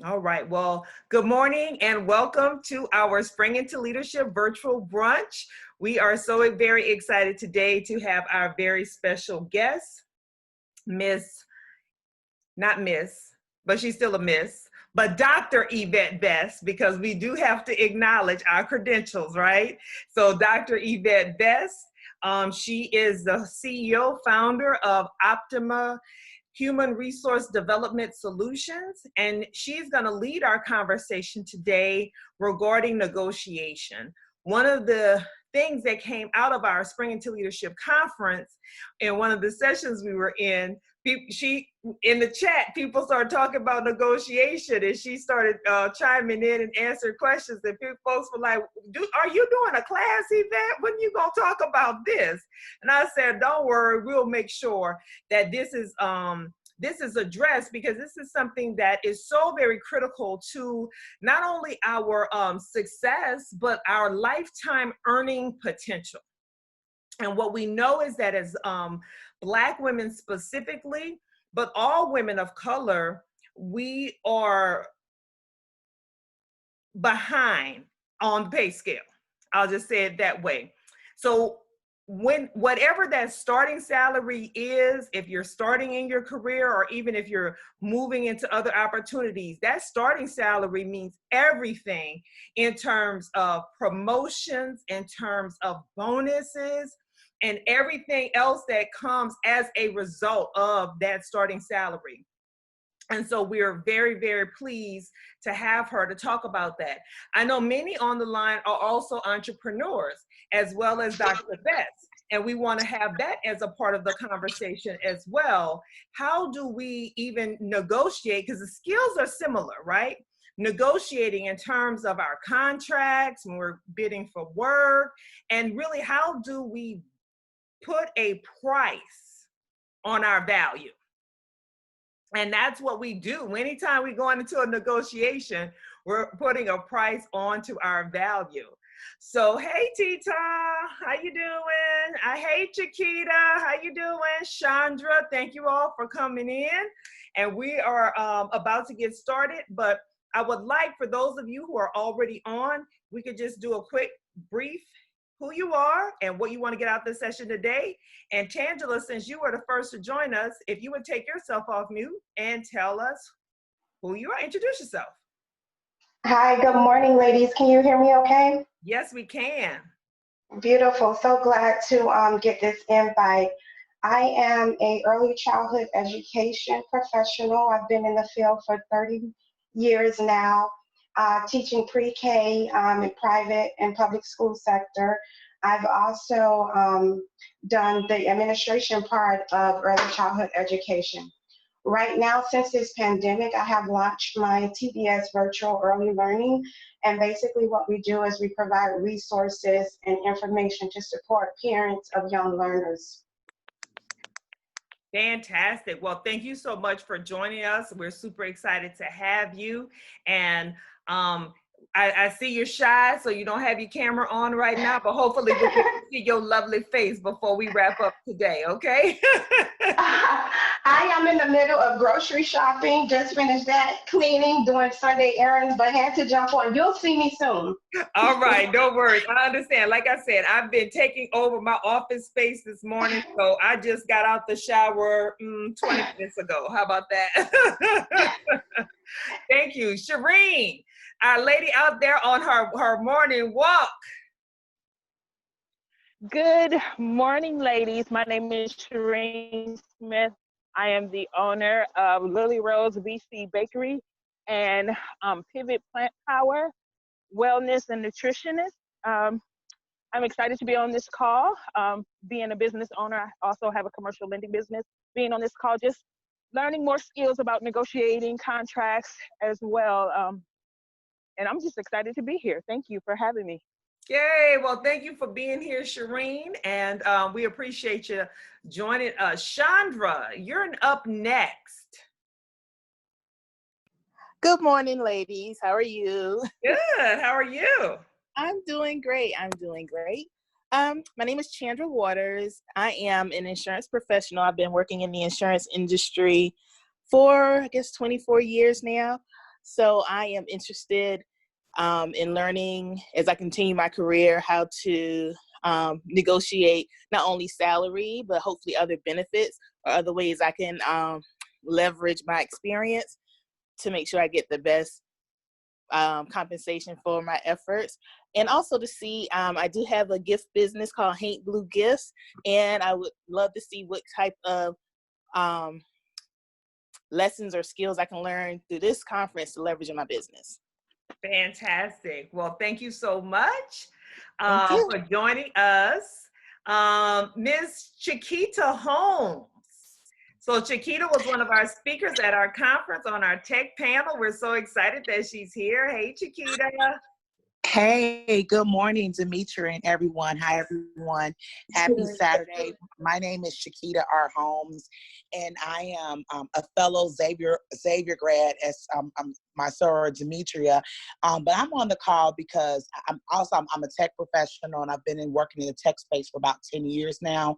All right. Well, good morning and welcome to our Spring into Leadership virtual brunch. We are so very excited today to have our very special guest, not Miss, but she's still a Miss, but Dr. Yvette Best, because we do have to acknowledge our credentials, right? So Dr. Yvette Best, she is the CEO, founder of Optima Human Resource Development Solutions, and she's going to lead our conversation today regarding negotiation. One of the things that came out of our Spring into Leadership conference, in one of the sessions we were in, in the chat, people started talking about negotiation, and she started chiming in and answering questions. And folks were like, "Are you doing a class, Yvette? When are you gonna talk about this?" And I said, "Don't worry, we'll make sure that this is addressed, because this is something that is so very critical to not only our success, but our lifetime earning potential." And what we know is that as Black women specifically, but all women of color, we are behind on the pay scale. I'll just say it that way. So whatever that starting salary is, if you're starting in your career or even if you're moving into other opportunities, that starting salary means everything in terms of promotions, in terms of bonuses, and everything else that comes as a result of that starting salary. And so we are very, very pleased to have her to talk about that. I know many on the line are also entrepreneurs, as well as Dr. Betts, and we want to have that as a part of the conversation as well. How do we even negotiate? Because the skills are similar, right? Negotiating in terms of our contracts when we're bidding for work, and really, how do we put a price on our value? And that's what we do. Anytime we go into a negotiation, we're putting a price onto our value. So, hey, Tita, how you doing? Hey, Chiquita, how you doing? Chandra, thank you all for coming in. And we are about to get started, but I would like, for those of you who are already on, we could just do a quick brief who you are and what you want to get out of this session today. And Tangela, since you were the first to join us, if you would take yourself off mute and tell us who you are, introduce yourself. Hi, good morning, ladies. Can you hear me okay? Yes, we can. Beautiful. So glad to get this invite. I am a early childhood education professional. I've been in the field for 30 years now, teaching pre-K in private and public school sector. I've also done the administration part of early childhood education. Right now, since this pandemic, I have launched my TBS virtual early learning. And basically what we do is we provide resources and information to support parents of young learners. Fantastic. Well, thank you so much for joining us. We're super excited to have you. And I see you're shy, so you don't have your camera on right now, but hopefully we'll get to see your lovely face before we wrap up today, okay? I am in the middle of grocery shopping, just finished that, cleaning, doing Sunday errands, but had to jump on. You'll see me soon. All right, no worries. I understand. Like I said, I've been taking over my office space this morning, so I just got out the shower 20 minutes ago. How about that? Thank you. Shireen, our lady out there on her morning walk. Good morning, ladies. My name is Shireen Smith. I am the owner of Lily Rose VC Bakery and Pivot Plant Power Wellness and Nutritionist. I'm excited to be on this call. Being a business owner, I also have a commercial lending business. Being on this call, just learning more skills about negotiating contracts as well. And I'm just excited to be here. Thank you for having me. Yay. Well, thank you for being here, Shireen. And we appreciate you joining us. Chandra, you're up next. Good morning, ladies. How are you? Good. How are you? I'm doing great. My name is Chandra Waters. I am an insurance professional. I've been working in the insurance industry for, 24 years now. So I am interested in learning as I continue my career how to negotiate not only salary, but hopefully other benefits or other ways I can leverage my experience to make sure I get the best compensation for my efforts. And also to see, I do have a gift business called Haint Blue Gifts, and I would love to see what type of lessons or skills I can learn through this conference to leverage in my business. Fantastic. Well, thank you so much Thank you. for joining us. Ms. Chiquita Holmes. So Chiquita was one of our speakers at our conference on our tech panel. We're so excited that she's here. Hey, Chiquita. Hey, good morning, Demetria and everyone. Hi, everyone. Happy Saturday. My name is Chiquita R. Holmes, and I am a fellow Xavier grad, as my soror Demetria. But I'm on the call because I'm a tech professional, and I've been working in the tech space for about 10 years now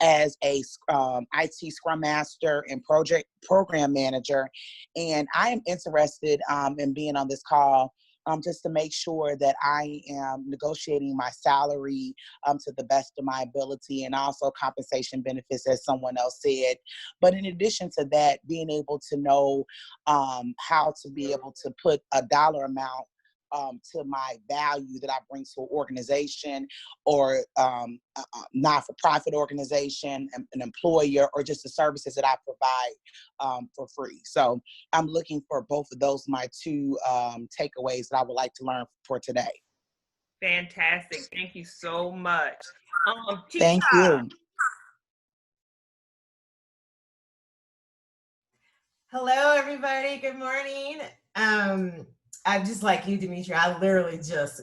as a IT Scrum Master and program manager. And I am interested in being on this call just to make sure that I am negotiating my salary to the best of my ability, and also compensation benefits, as someone else said. But in addition to that, being able to know how to be able to put a dollar amount to my value that I bring to an organization or a not-for-profit organization, an employer, or just the services that I provide for free. So I'm looking for both of those, my two takeaways that I would like to learn for today. Fantastic. Thank you so much. Thank you. Hello, everybody. Good morning. I'm just like you, Demetria. I literally just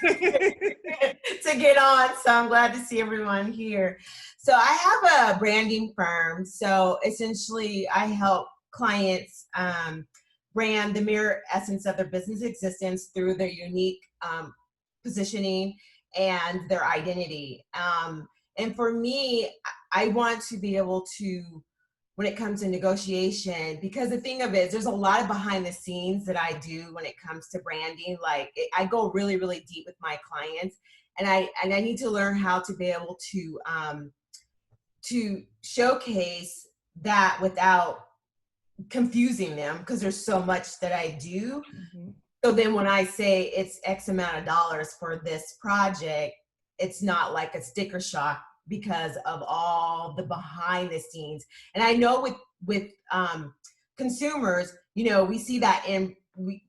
to get on. So I'm glad to see everyone here. So I have a branding firm. So essentially, I help clients brand the mirror essence of their business existence through their unique positioning and their identity. And for me, I want to be able to, when it comes to negotiation, because the thing of it is there's a lot of behind the scenes that I do when it comes to branding. Like I go really, really deep with my clients, and I need to learn how to be able to showcase that without confusing them, because there's so much that I do. Mm-hmm. So then when I say it's X amount of dollars for this project, it's not like a sticker shock, because of all the behind the scenes. And I know with consumers, you know, we see that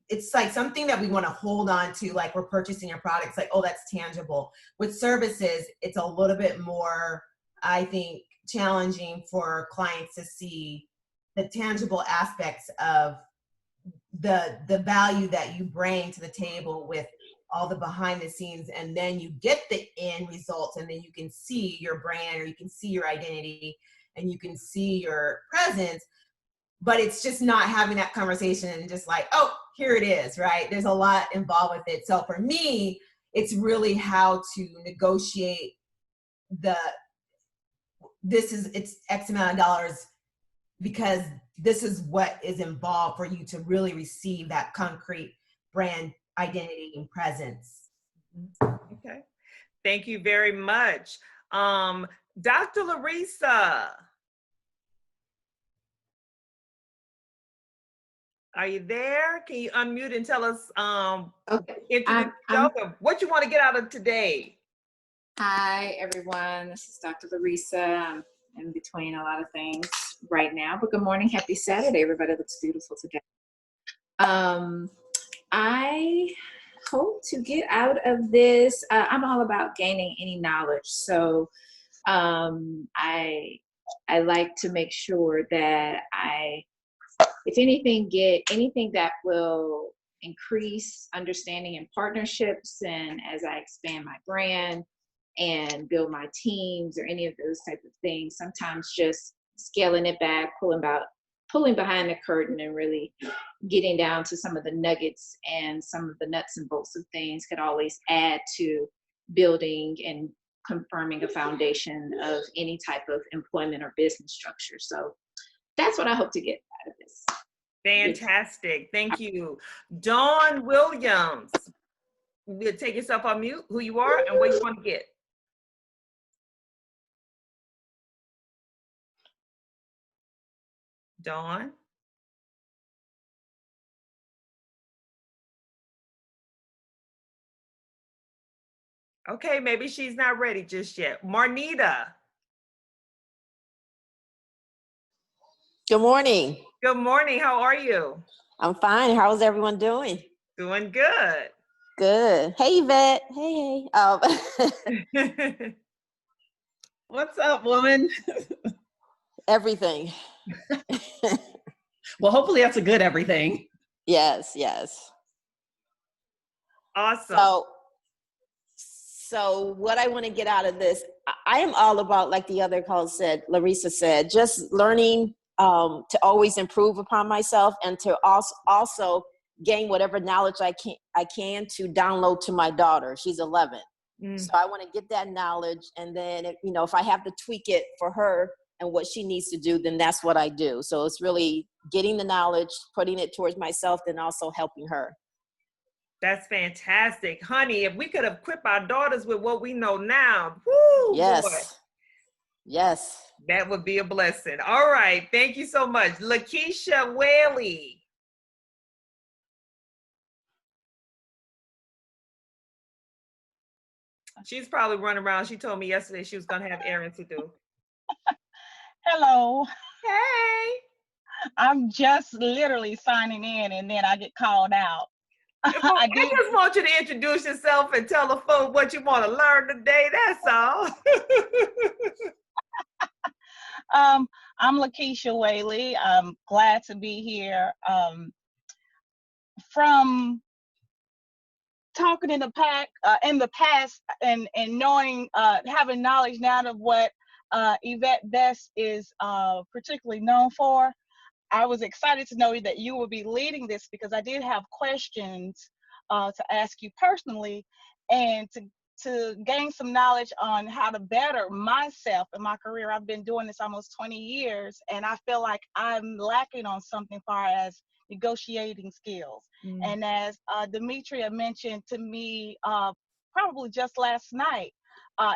it's like something that we want to hold on to, like we're purchasing a product, it's like, oh, that's tangible. With services, it's a little bit more, I think, challenging for clients to see the tangible aspects of the value that you bring to the table with all the behind the scenes, and then you get the end results, and then you can see your brand, or you can see your identity, and you can see your presence. But it's just not having that conversation and just like, oh, here it is, right? There's a lot involved with it. So for me, it's really how to negotiate it's X amount of dollars, because this is what is involved for you to really receive that concrete brand identity and presence. Okay. Thank you very much. Dr. Larissa, are you there? Can you unmute and tell us introduce yourself and what you want to get out of today? Hi, everyone. This is Dr. Larissa. I'm in between a lot of things right now, but good morning. Happy Saturday. Everybody looks beautiful today. I hope to get out of this. I'm all about gaining any knowledge. So I like to make sure that if anything, get anything that will increase understanding and partnerships, and as I expand my brand and build my teams or any of those type of things, sometimes just scaling it back, pulling behind the curtain and really getting down to some of the nuggets and some of the nuts and bolts of things could always add to building and confirming a foundation of any type of employment or business structure. So that's what I hope to get out of this. Fantastic. Thank you. Dawn Williams. Take yourself on mute, who you are and what you want to get. Dawn. Okay, maybe she's not ready just yet. Marnita. Good morning. Good morning. How are you? I'm fine. How's everyone doing? Doing good. Good. Hey, Yvette. Hey. What's up, woman? Everything. Well, hopefully that's a good everything. Yes. Awesome. So what I want to get out of this, I am all about, like the other call said, Larissa said, just learning to always improve upon myself and to also gain whatever knowledge I can to download to my daughter. She's 11. So I want to get that knowledge, and then if I have to tweak it for her and what she needs to do, then that's what I do. So it's really getting the knowledge, putting it towards myself, then also helping her. That's fantastic. Honey, if we could equip our daughters with what we know now, whoo, Yes. boy, Yes. that would be a blessing. All right. Thank you so much. Lakeisha Whaley. She's probably running around. She told me yesterday she was going to have errands to do. Hello. Hey. I'm just literally signing in and then I get called out. I just want you to introduce yourself and tell the folks what you want to learn today. That's all. I'm Lakeisha Whaley. I'm glad to be here. From talking in the past and knowing, having knowledge now of what Yvette Best is particularly known for, I was excited to know that you will be leading this because I did have questions to ask you personally and to gain some knowledge on how to better myself in my career. I've been doing this almost 20 years and I feel like I'm lacking on something far as negotiating skills. And as Demetria mentioned to me probably just last night,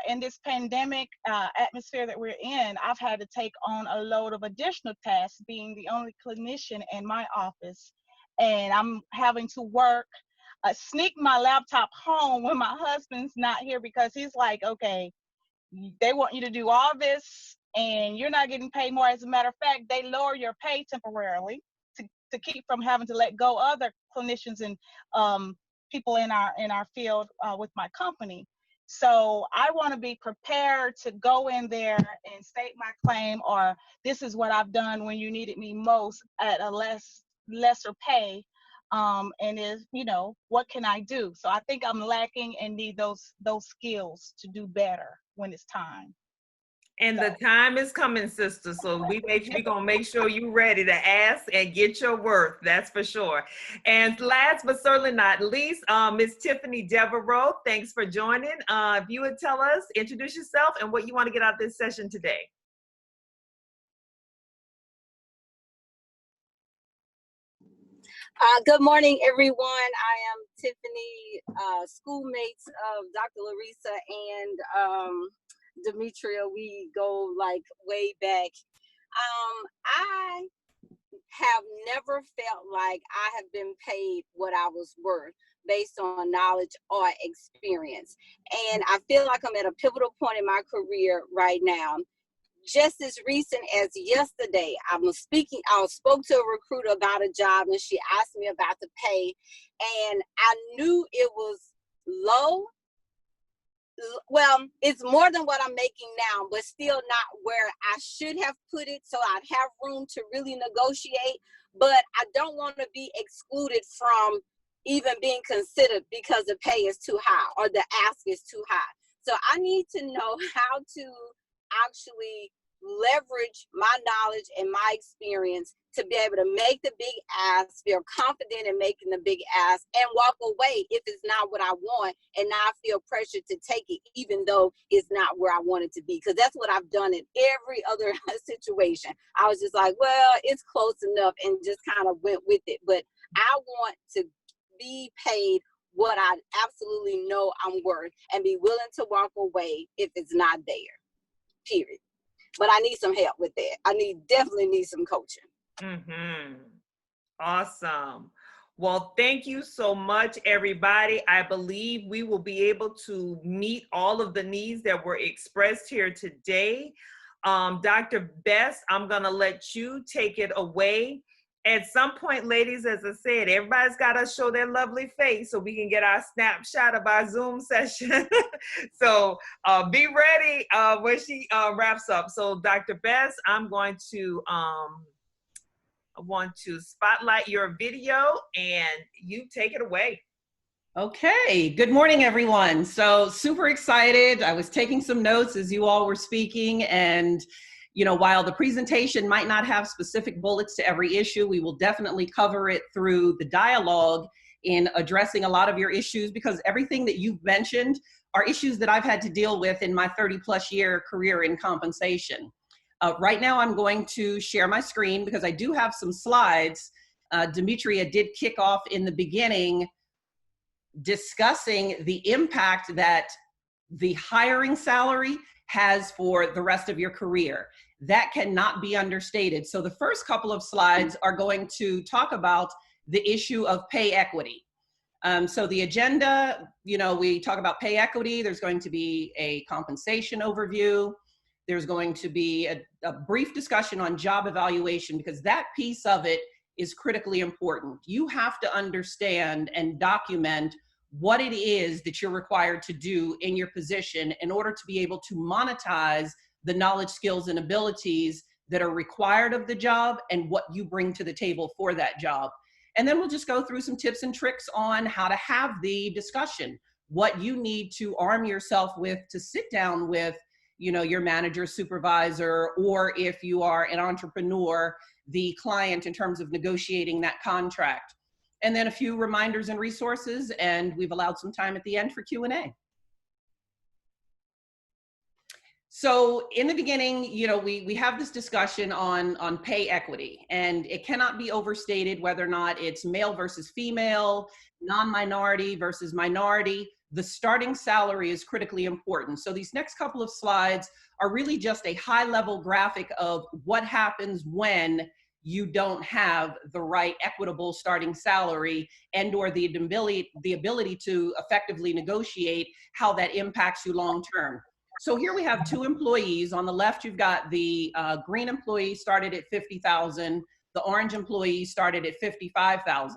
in this pandemic atmosphere that we're in, I've had to take on a load of additional tasks, being the only clinician in my office. And I'm having to work, sneak my laptop home when my husband's not here because he's like, okay, they want you to do all this and you're not getting paid more. As a matter of fact, they lower your pay temporarily to keep from having to let go other clinicians and people in our field with my company. So I want to be prepared to go in there and state my claim, or this is what I've done when you needed me most at a lesser pay. And is, what can I do? So I think I'm lacking and need those skills to do better when it's time. And the time is coming, sister. So we're gonna make sure you're ready to ask and get your worth. That's for sure. And last but certainly not least, Miss Tiffany Devereaux, thanks for joining. If you would tell us, introduce yourself and what you want to get out of this session today. Good morning, everyone. I am Tiffany, schoolmates of Dr. Larissa and Demetria. We go like way back. I have never felt like I have been paid what I was worth based on knowledge or experience. And I feel like I'm at a pivotal point in my career right now. Just as recent as yesterday, I spoke to a recruiter about a job and she asked me about the pay, and I knew it was low. Well, it's more than what I'm making now, but still not where I should have put it. So I'd have room to really negotiate, but I don't want to be excluded from even being considered because the pay is too high or the ask is too high. So I need to know how to actually leverage my knowledge and my experience to be able to make the big ask, feel confident in making the big ask, and walk away if it's not what I want, and not feel pressured to take it, even though it's not where I want it to be. Because that's what I've done in every other situation. I was just like, well, it's close enough, and just kind of went with it. But I want to be paid what I absolutely know I'm worth, and be willing to walk away if it's not there, period. But I need some help with that. Definitely need some coaching. Mm-hmm. Awesome. Well, thank you so much, everybody. I believe we will be able to meet all of the needs that were expressed here today. Dr. Best, I'm going to let you take it away. At some point, ladies, as I said, everybody's got to show their lovely face so we can get our snapshot of our Zoom session. So be ready when she wraps up. So Dr. Best, I want to spotlight your video, and you take it away. Okay, good morning, everyone. So super excited. I was taking some notes as you all were speaking, and while the presentation might not have specific bullets to every issue, we will definitely cover it through the dialogue in addressing a lot of your issues, because everything that you've mentioned are issues that I've had to deal with in my 30+ year career in compensation. Right now, I'm going to share my screen because I do have some slides. Demetria did kick off in the beginning discussing the impact that the hiring salary has for the rest of your career. That cannot be understated. So the first couple of slides are going to talk about the issue of pay equity. So the agenda, we talk about pay equity. There's going to be a compensation overview. There's going to be a brief discussion on job evaluation, because that piece of it is critically important. You have to understand and document what it is that you're required to do in your position in order to be able to monetize the knowledge, skills, and abilities that are required of the job and what you bring to the table for that job. And then we'll just go through some tips and tricks on how to have the discussion, what you need to arm yourself with to sit down with your manager, supervisor, or if you are an entrepreneur, the client, in terms of negotiating that contract. And then a few reminders and resources, and we've allowed some time at the end for Q&A. So in the beginning, we have this discussion on pay equity, and it cannot be overstated whether or not it's male versus female, non-minority versus minority. The starting salary is critically important. So these next couple of slides are really just a high-level graphic of what happens when you don't have the right equitable starting salary and or the ability to effectively negotiate how that impacts you long-term. So here we have two employees. On the left, you've got the green employee started at $50,000. The orange employee started at $55,000.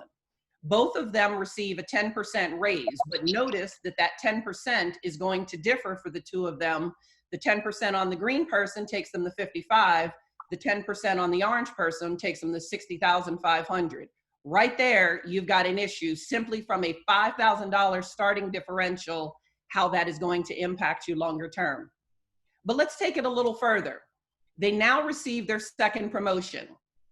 Both of them receive a 10% raise, but notice that that 10% is going to differ for the two of them. The 10% on the green person takes them to 55. The 10% on the orange person takes them to 60,500. Right there, you've got an issue simply from a $5,000 starting differential, how that is going to impact you longer term. But let's take it a little further. They now receive their second promotion.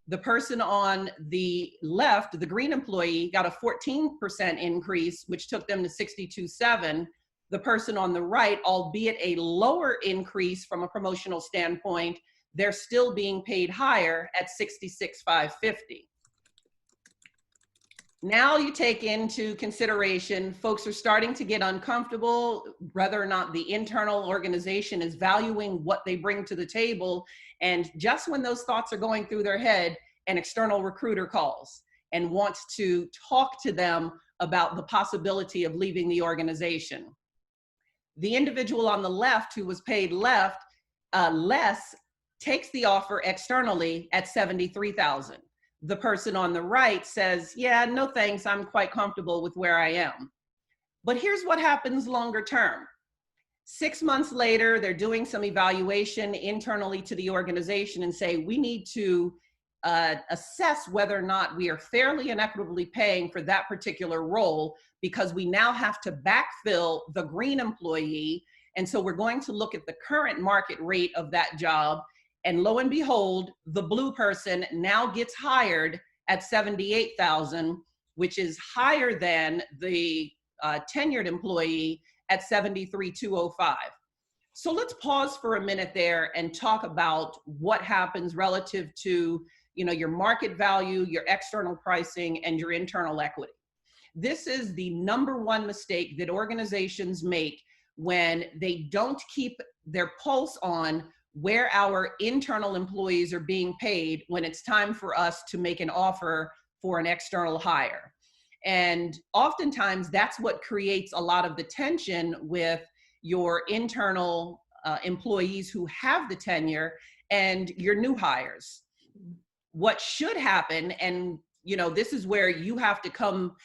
The person on the left, the green employee, got a 14% increase, which took them to 62.7. The person on the right, albeit a lower increase from a promotional standpoint, they're still being paid higher at 66,550. Now you take into consideration, folks are starting to get uncomfortable whether or not the internal organization is valuing what they bring to the table. And just when those thoughts are going through their head, an external recruiter calls and wants to talk to them about the possibility of leaving the organization. The individual on the left who was paid less takes the offer externally at $73,000. The person on the right says, yeah, no thanks, I'm quite comfortable with where I am. But here's what happens longer term. 6 months later, they're doing some evaluation internally to the organization and say, we need to assess whether or not we are fairly and equitably paying for that particular role, because we now have to backfill the green employee. And so we're going to look at the current market rate of that job And lo and behold, the blue person now gets hired at 78,000, which is higher than the tenured employee at 73,205. So let's pause for a minute there and talk about what happens relative to, you know, your market value, your external pricing, and your internal equity. This is the number one mistake that organizations make when they don't keep their pulse on where our internal employees are being paid when it's time for us to make an offer for an external hire. And oftentimes that's what creates a lot of the tension with your internal employees who have the tenure and your new hires. What should happen, and you know, this is where you have to come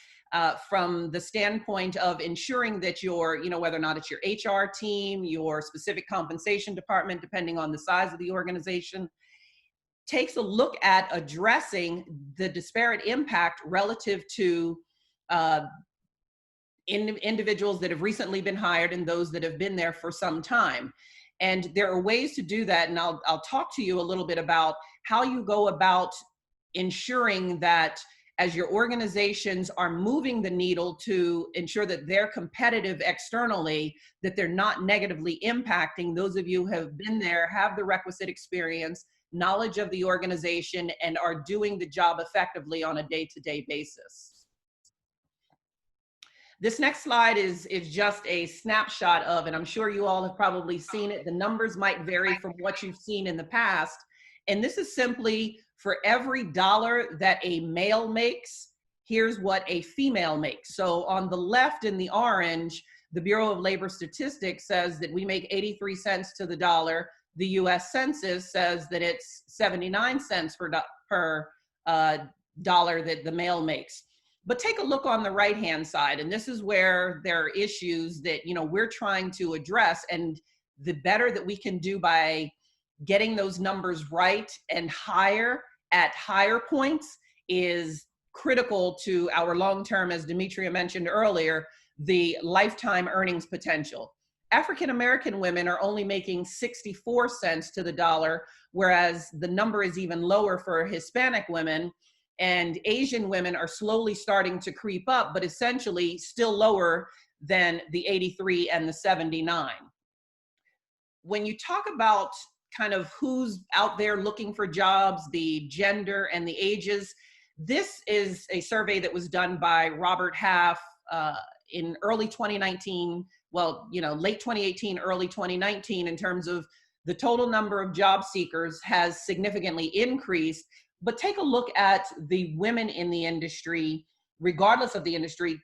from the standpoint of ensuring that your, you know, whether or not it's your HR team, your specific compensation department, depending on the size of the organization, takes a look at addressing the disparate impact relative to individuals that have recently been hired and those that have been there for some time. And there are ways to do that. And I'll talk to you a little bit about how you go about ensuring that as your organizations are moving the needle to ensure that they're competitive externally, that they're not negatively impacting those of you who have been there, have the requisite experience, knowledge of the organization, and are doing the job effectively on a day-to-day basis. This next slide is just a snapshot of, and I'm sure you all have probably seen it, the numbers might vary from what you've seen in the past. And this is simply for every dollar that a male makes, here's what a female makes. So on the left in the orange, the Bureau of Labor Statistics says that we make 83 cents to the dollar. The US Census says that it's 79 cents per dollar that the male makes. But take a look on the right-hand side, and this is where there are issues that, you know, we're trying to address, and the better that we can do by getting those numbers right and higher at higher points is critical to our long-term, as Demetria mentioned earlier, the lifetime earnings potential. African-American women are only making 64 cents to the dollar, whereas the number is even lower for Hispanic women, and Asian women are slowly starting to creep up, but essentially still lower than the 83 and the 79. When you talk about kind of who's out there looking for jobs, the gender and the ages, this is a survey that was done by Robert Half in early 2019, well, you know, late 2018, early 2019, in terms of the total number of job seekers has significantly increased. But take a look at the women in the industry, regardless of the industry,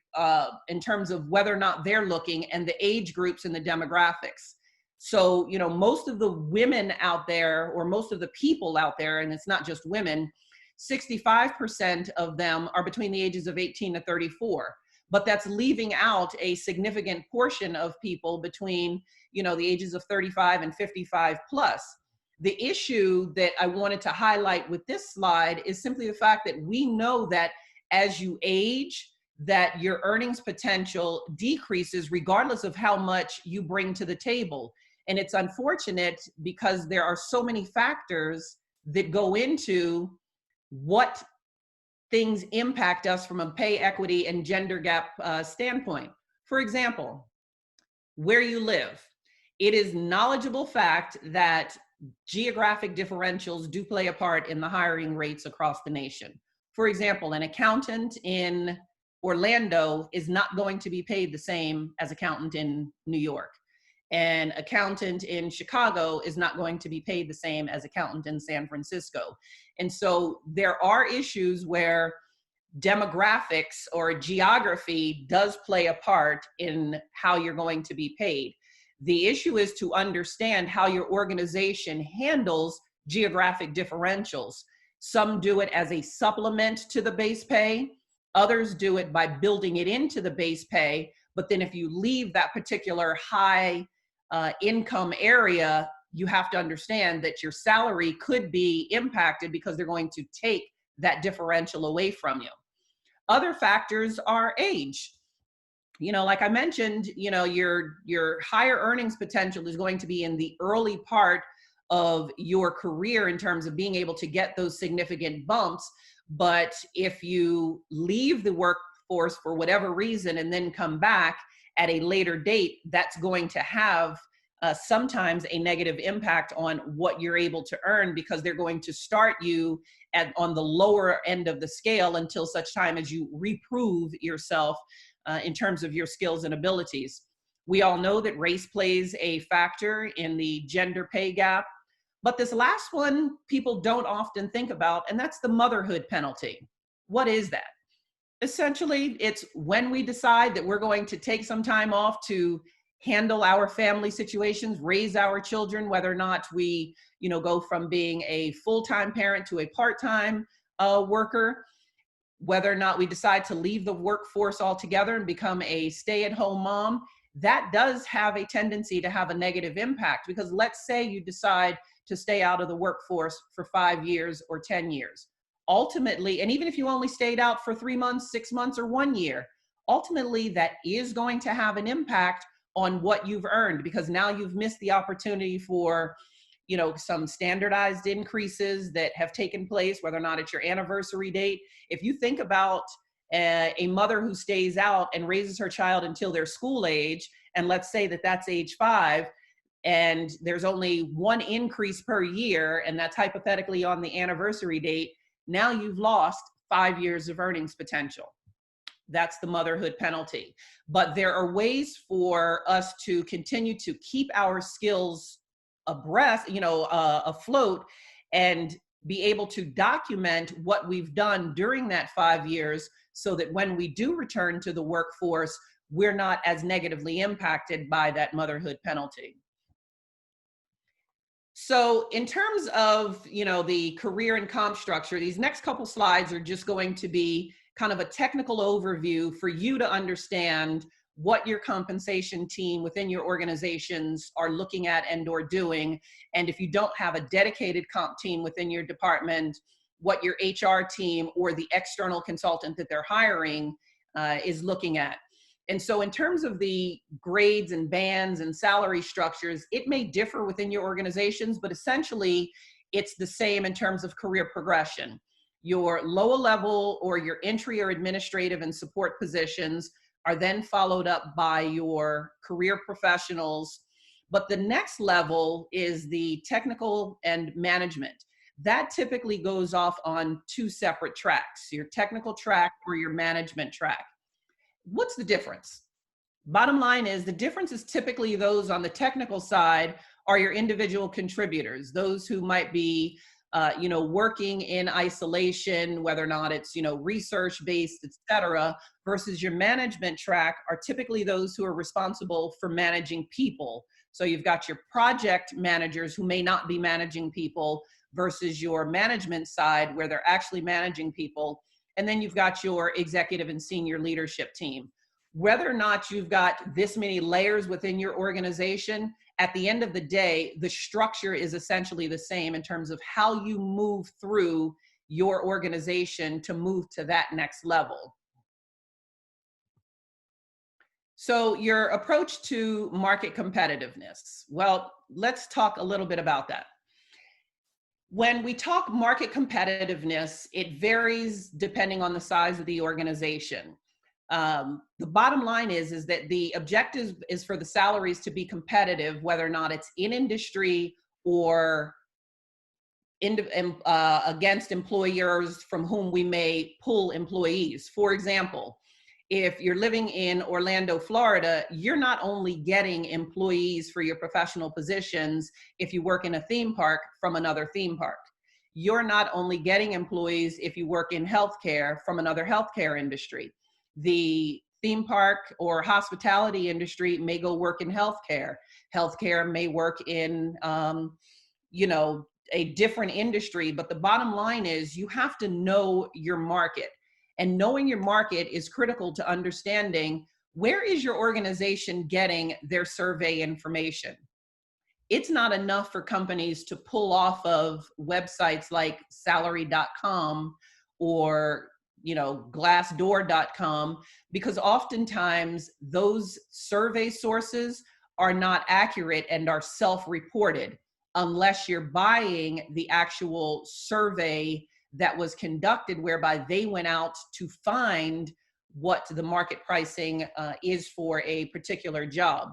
in terms of whether or not they're looking, and the age groups and the demographics. So, you know, most of the women out there, or most of the people out there, and it's not just women, 65% of them are between the ages of 18 to 34. But that's leaving out a significant portion of people between, you know, the ages of 35 and 55 plus. The issue that I wanted to highlight with this slide is simply the fact that we know that as you age, that your earnings potential decreases regardless of how much you bring to the table. And it's unfortunate because there are so many factors that go into what things impact us from a pay equity and gender gap standpoint. For example, where you live. It is knowledgeable fact that geographic differentials do play a part in the hiring rates across the nation. For example, an accountant in Orlando is not going to be paid the same as accountant in New York. An accountant in Chicago is not going to be paid the same as accountant in San Francisco. And so there are issues where demographics or geography does play a part in how you're going to be paid. The issue is to understand how your organization handles geographic differentials. Some do it as a supplement to the base pay. Others do it by building it into the base pay. But then if you leave that particular high income area, you have to understand that your salary could be impacted because they're going to take that differential away from you. Other factors are age. You know, like I mentioned, you know, your higher earnings potential is going to be in the early part of your career in terms of being able to get those significant bumps. But if you leave the workforce for whatever reason and then come back at a later date, that's going to have sometimes a negative impact on what you're able to earn, because they're going to start you on the lower end of the scale until such time as you reprove yourself in terms of your skills and abilities. We all know that race plays a factor in the gender pay gap, but this last one people don't often think about, and that's the motherhood penalty. What is that? Essentially, it's when we decide that we're going to take some time off to handle our family situations, raise our children, whether or not we, go from being a full-time parent to a part-time worker, whether or not we decide to leave the workforce altogether and become a stay-at-home mom. That does have a tendency to have a negative impact, because let's say you decide to stay out of the workforce for 5 years or 10 years. Ultimately, and even if you only stayed out for 3 months, 6 months, or 1 year, ultimately that is going to have an impact on what you've earned, because now you've missed the opportunity for, some standardized increases that have taken place, whether or not it's your anniversary date. If you think about a mother who stays out and raises her child until they're school age, and let's say that that's age 5, and there's only 1 increase per year, and that's hypothetically on the anniversary date, now you've lost 5 years of earnings potential. That's the motherhood penalty. But there are ways for us to continue to keep our skills abreast, afloat, and be able to document what we've done during that 5 years, so that when we do return to the workforce, we're not as negatively impacted by that motherhood penalty. So in terms of, the career and comp structure, these next couple slides are just going to be kind of a technical overview for you to understand what your compensation team within your organizations are looking at and or doing. And if you don't have a dedicated comp team within your department, what your HR team or the external consultant that they're hiring is looking at. And so in terms of the grades and bands and salary structures, it may differ within your organizations, but essentially it's the same in terms of career progression. Your lower level or your entry or administrative and support positions are then followed up by your career professionals. But the next level is the technical and management. That typically goes off on 2 separate tracks, your technical track or your management track. What's the difference? Bottom line is the difference is typically those on the technical side are your individual contributors, those who might be working in isolation, whether or not it's, research-based, et cetera, versus your management track are typically those who are responsible for managing people. So you've got your project managers who may not be managing people versus your management side where they're actually managing people. And then you've got your executive and senior leadership team. Whether or not you've got this many layers within your organization, at the end of the day, the structure is essentially the same in terms of how you move through your organization to move to that next level. So your approach to market competitiveness. Well, let's talk a little bit about that. When we talk market competitiveness, it varies depending on the size of the organization. The bottom line is that the objective is for the salaries to be competitive, whether or not it's in industry or against employers from whom we may pull employees. For example, if you're living in Orlando, Florida, you're not only getting employees for your professional positions if you work in a theme park from another theme park. You're not only getting employees if you work in healthcare from another healthcare industry. The theme park or hospitality industry may go work in healthcare. Healthcare may work in, a different industry. But the bottom line is you have to know your market. And knowing your market is critical to understanding where is your organization getting their survey information. It's not enough for companies to pull off of websites like salary.com or glassdoor.com, because oftentimes those survey sources are not accurate and are self-reported. unless you're buying the actual survey that was conducted, whereby they went out to find what the market pricing is for a particular job.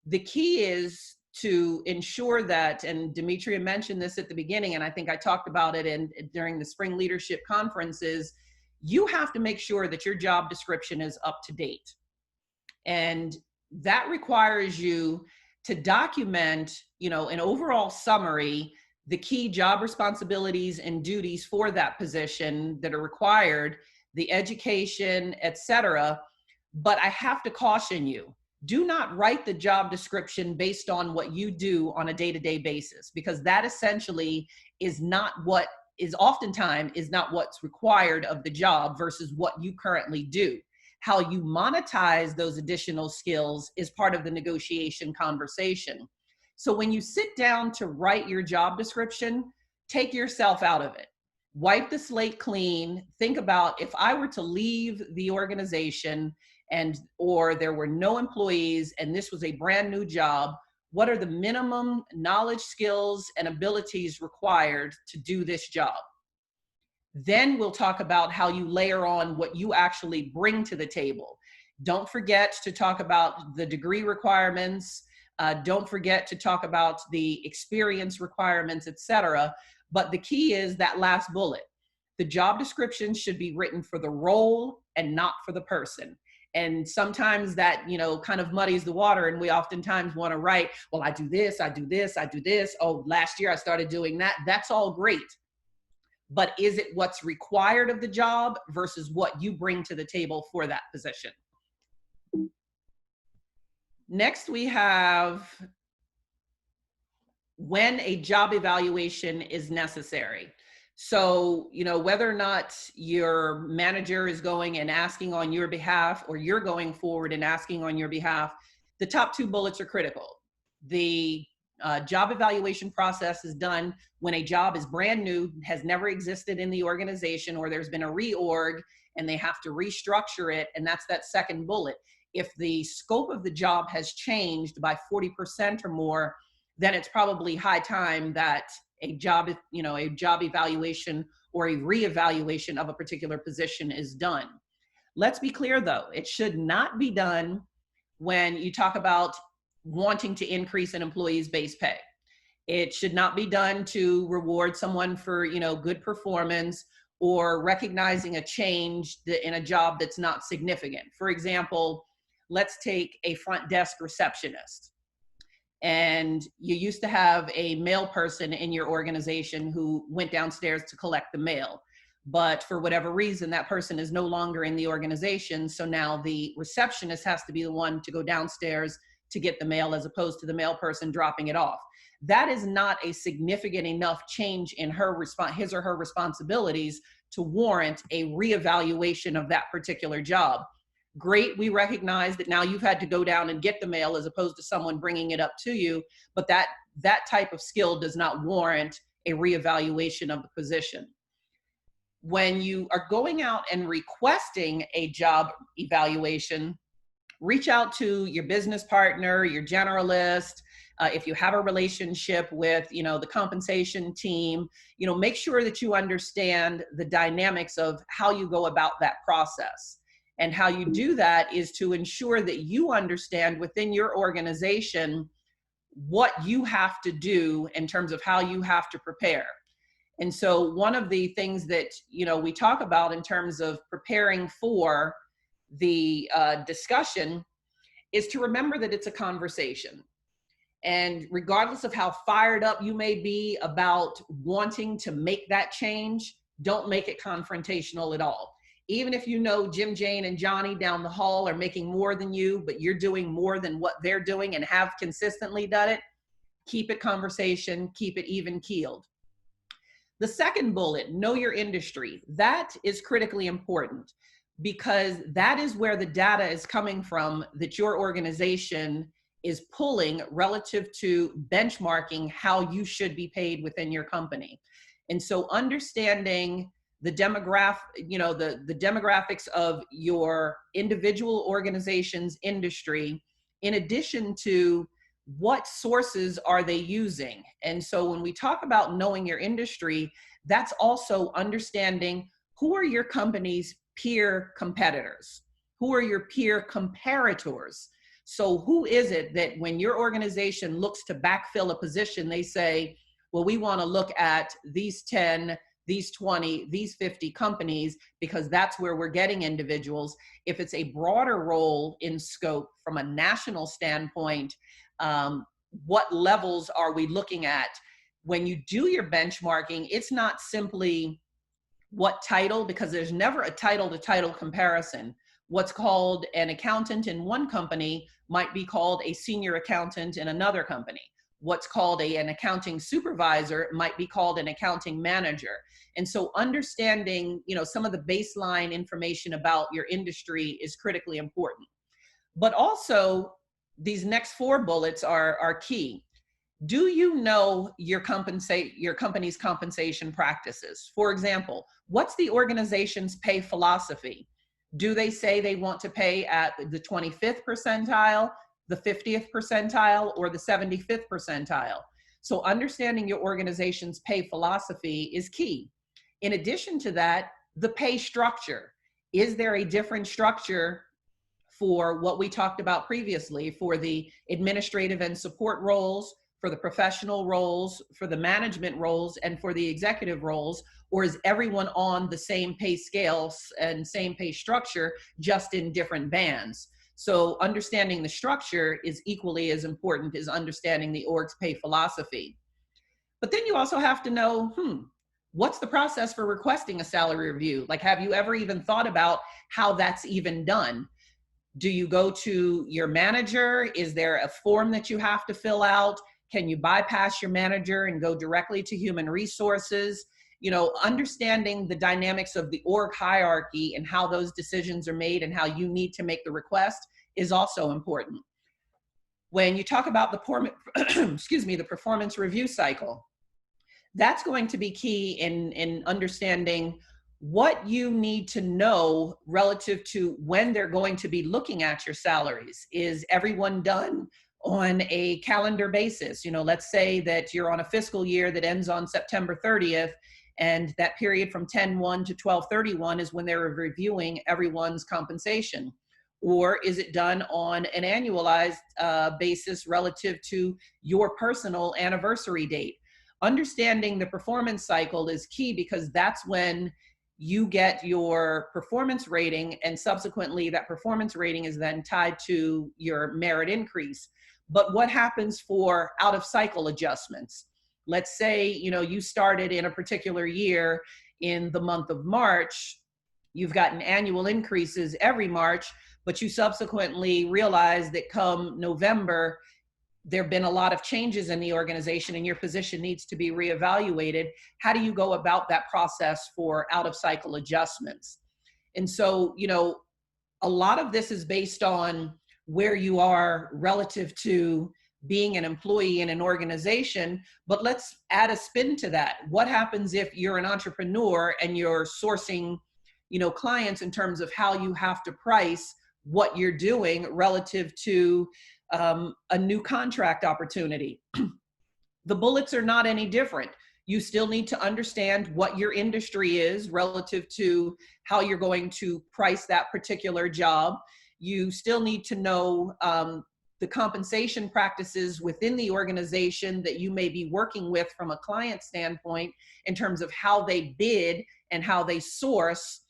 The key is to ensure that, and Demetria mentioned this at the beginning, and I think I talked about it during the spring leadership conferences, you have to make sure that your job description is up to date. And that requires you to document, an overall summary, the key job responsibilities and duties for that position that are required, the education, etc. But I have to caution you, do not write the job description based on what you do on a day-to-day basis, because that essentially is not what is oftentimes is not what's required of the job versus what you currently do. How you monetize those additional skills is part of the negotiation conversation. So when you sit down to write your job description, take yourself out of it. Wipe the slate clean. Think about, if I were to leave the organization or there were no employees and this was a brand new job, what are the minimum knowledge, skills, and abilities required to do this job? Then we'll talk about how you layer on what you actually bring to the table. Don't forget to talk about the degree requirements. Don't forget to talk about the experience requirements, etc. But the key is that last bullet. The job description should be written for the role and not for the person. And sometimes that, kind of muddies the water, and we oftentimes want to write, well, I do this, I do this, I do this. Oh, last year I started doing that. That's all great. But is it what's required of the job versus what you bring to the table for that position? Next, we have when a job evaluation is necessary. So, whether or not your manager is going and asking on your behalf, or you're going forward and asking on your behalf, the top two bullets are critical. The job evaluation process is done when a job is brand new, has never existed in the organization, or there's been a reorg and they have to restructure it, and that's that second bullet. If the scope of the job has changed by 40% or more, then it's probably high time that a job evaluation or a reevaluation of a particular position is done. Let's be clear though, it should not be done when you talk about wanting to increase an employee's base pay. It should not be done to reward someone for, good performance or recognizing a change in a job that's not significant. For example, let's take a front desk receptionist. And you used to have a mail person in your organization who went downstairs to collect the mail. But for whatever reason, that person is no longer in the organization. So now the receptionist has to be the one to go downstairs to get the mail, as opposed to the mail person dropping it off. That is not a significant enough change in his or her responsibilities to warrant a reevaluation of that particular job. Great, we recognize that now you've had to go down and get the mail as opposed to someone bringing it up to you, but that type of skill does not warrant a reevaluation of the position. When you are going out and requesting a job evaluation, reach out to your business partner, your generalist. If you have a relationship with, the compensation team, make sure that you understand the dynamics of how you go about that process. And how you do that is to ensure that you understand within your organization what you have to do in terms of how you have to prepare. And so one of the things that, we talk about in terms of preparing for the discussion is to remember that it's a conversation. And regardless of how fired up you may be about wanting to make that change, don't make it confrontational at all. Even if Jim, Jane, and Johnny down the hall are making more than you, but you're doing more than what they're doing and have consistently done it, keep it conversation, keep it even keeled. The second bullet, know your industry. That is critically important because that is where the data is coming from that your organization is pulling relative to benchmarking how you should be paid within your company. And so understanding the demographics of your individual organization's industry, in addition to what sources are they using? And so when we talk about knowing your industry, that's also understanding who are your company's peer competitors, who are your peer comparators. So who is it that when your organization looks to backfill a position, they say, well, we want to look at these 10, these 20, these 50 companies, because that's where we're getting individuals. If it's a broader role in scope from a national standpoint, what levels are we looking at? When you do your benchmarking, it's not simply what title, because there's never a title to title comparison. What's called an accountant in one company might be called a senior accountant in another company. What's called an accounting supervisor might be called an accounting manager. And so understanding, some of the baseline information about your industry is critically important. But also, these next 4 bullets are key. Do you know your company's compensation practices? For example, what's the organization's pay philosophy? Do they say they want to pay at the 25th percentile, the 50th percentile, or the 75th percentile? So understanding your organization's pay philosophy is key. In addition to that, the pay structure. Is there a different structure for what we talked about previously, for the administrative and support roles, for the professional roles, for the management roles, and for the executive roles? Or is everyone on the same pay scales and same pay structure, just in different bands? So understanding the structure is equally as important as understanding the org's pay philosophy. But then you also have to know, what's the process for requesting a salary review? Like, have you ever even thought about how that's even done? Do you go to your manager? Is there a form that you have to fill out? Can you bypass your manager and go directly to human resources? Understanding the dynamics of the org hierarchy and how those decisions are made and how you need to make the request is also important. When you talk about the performance review cycle, that's going to be key in understanding what you need to know relative to when they're going to be looking at your salaries. Is everyone done on a calendar basis? Let's say that you're on a fiscal year that ends on September 30th, and that period from 10/1 to 12/31 is when they're reviewing everyone's compensation. Or is it done on an annualized basis relative to your personal anniversary date? Understanding the performance cycle is key, because that's when you get your performance rating, and subsequently that performance rating is then tied to your merit increase. But what happens for out of cycle adjustments? Let's say, you started in a particular year in the month of March, you've gotten annual increases every March, but you subsequently realize that come November, there've been a lot of changes in the organization and your position needs to be reevaluated. How do you go about that process for out of cycle adjustments? And so, a lot of this is based on where you are relative to being an employee in an organization, but let's add a spin to that. What happens if you're an entrepreneur and you're sourcing, clients in terms of how you have to price what you're doing relative to a new contract opportunity? The bullets are not any different. You still need to understand what your industry is relative to how you're going to price that particular job. You still need to know the compensation practices within the organization that you may be working with from a client standpoint in terms of how they bid and how they source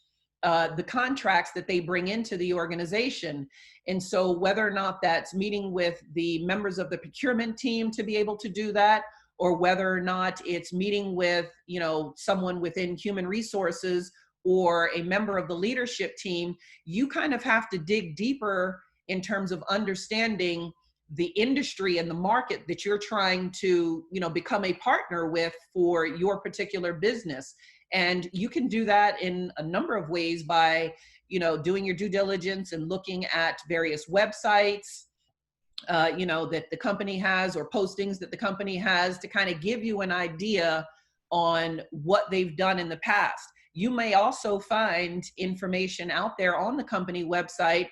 the contracts that they bring into the organization. And so whether or not that's meeting with the members of the procurement team to be able to do that, or whether or not it's meeting with, someone within human resources or a member of the leadership team, you kind of have to dig deeper in terms of understanding the industry and the market that you're trying to, become a partner with for your particular business. And you can do that in a number of ways by, doing your due diligence and looking at various websites, that the company has, or postings that the company has, to kind of give you an idea on what they've done in the past. You may also find information out there on the company website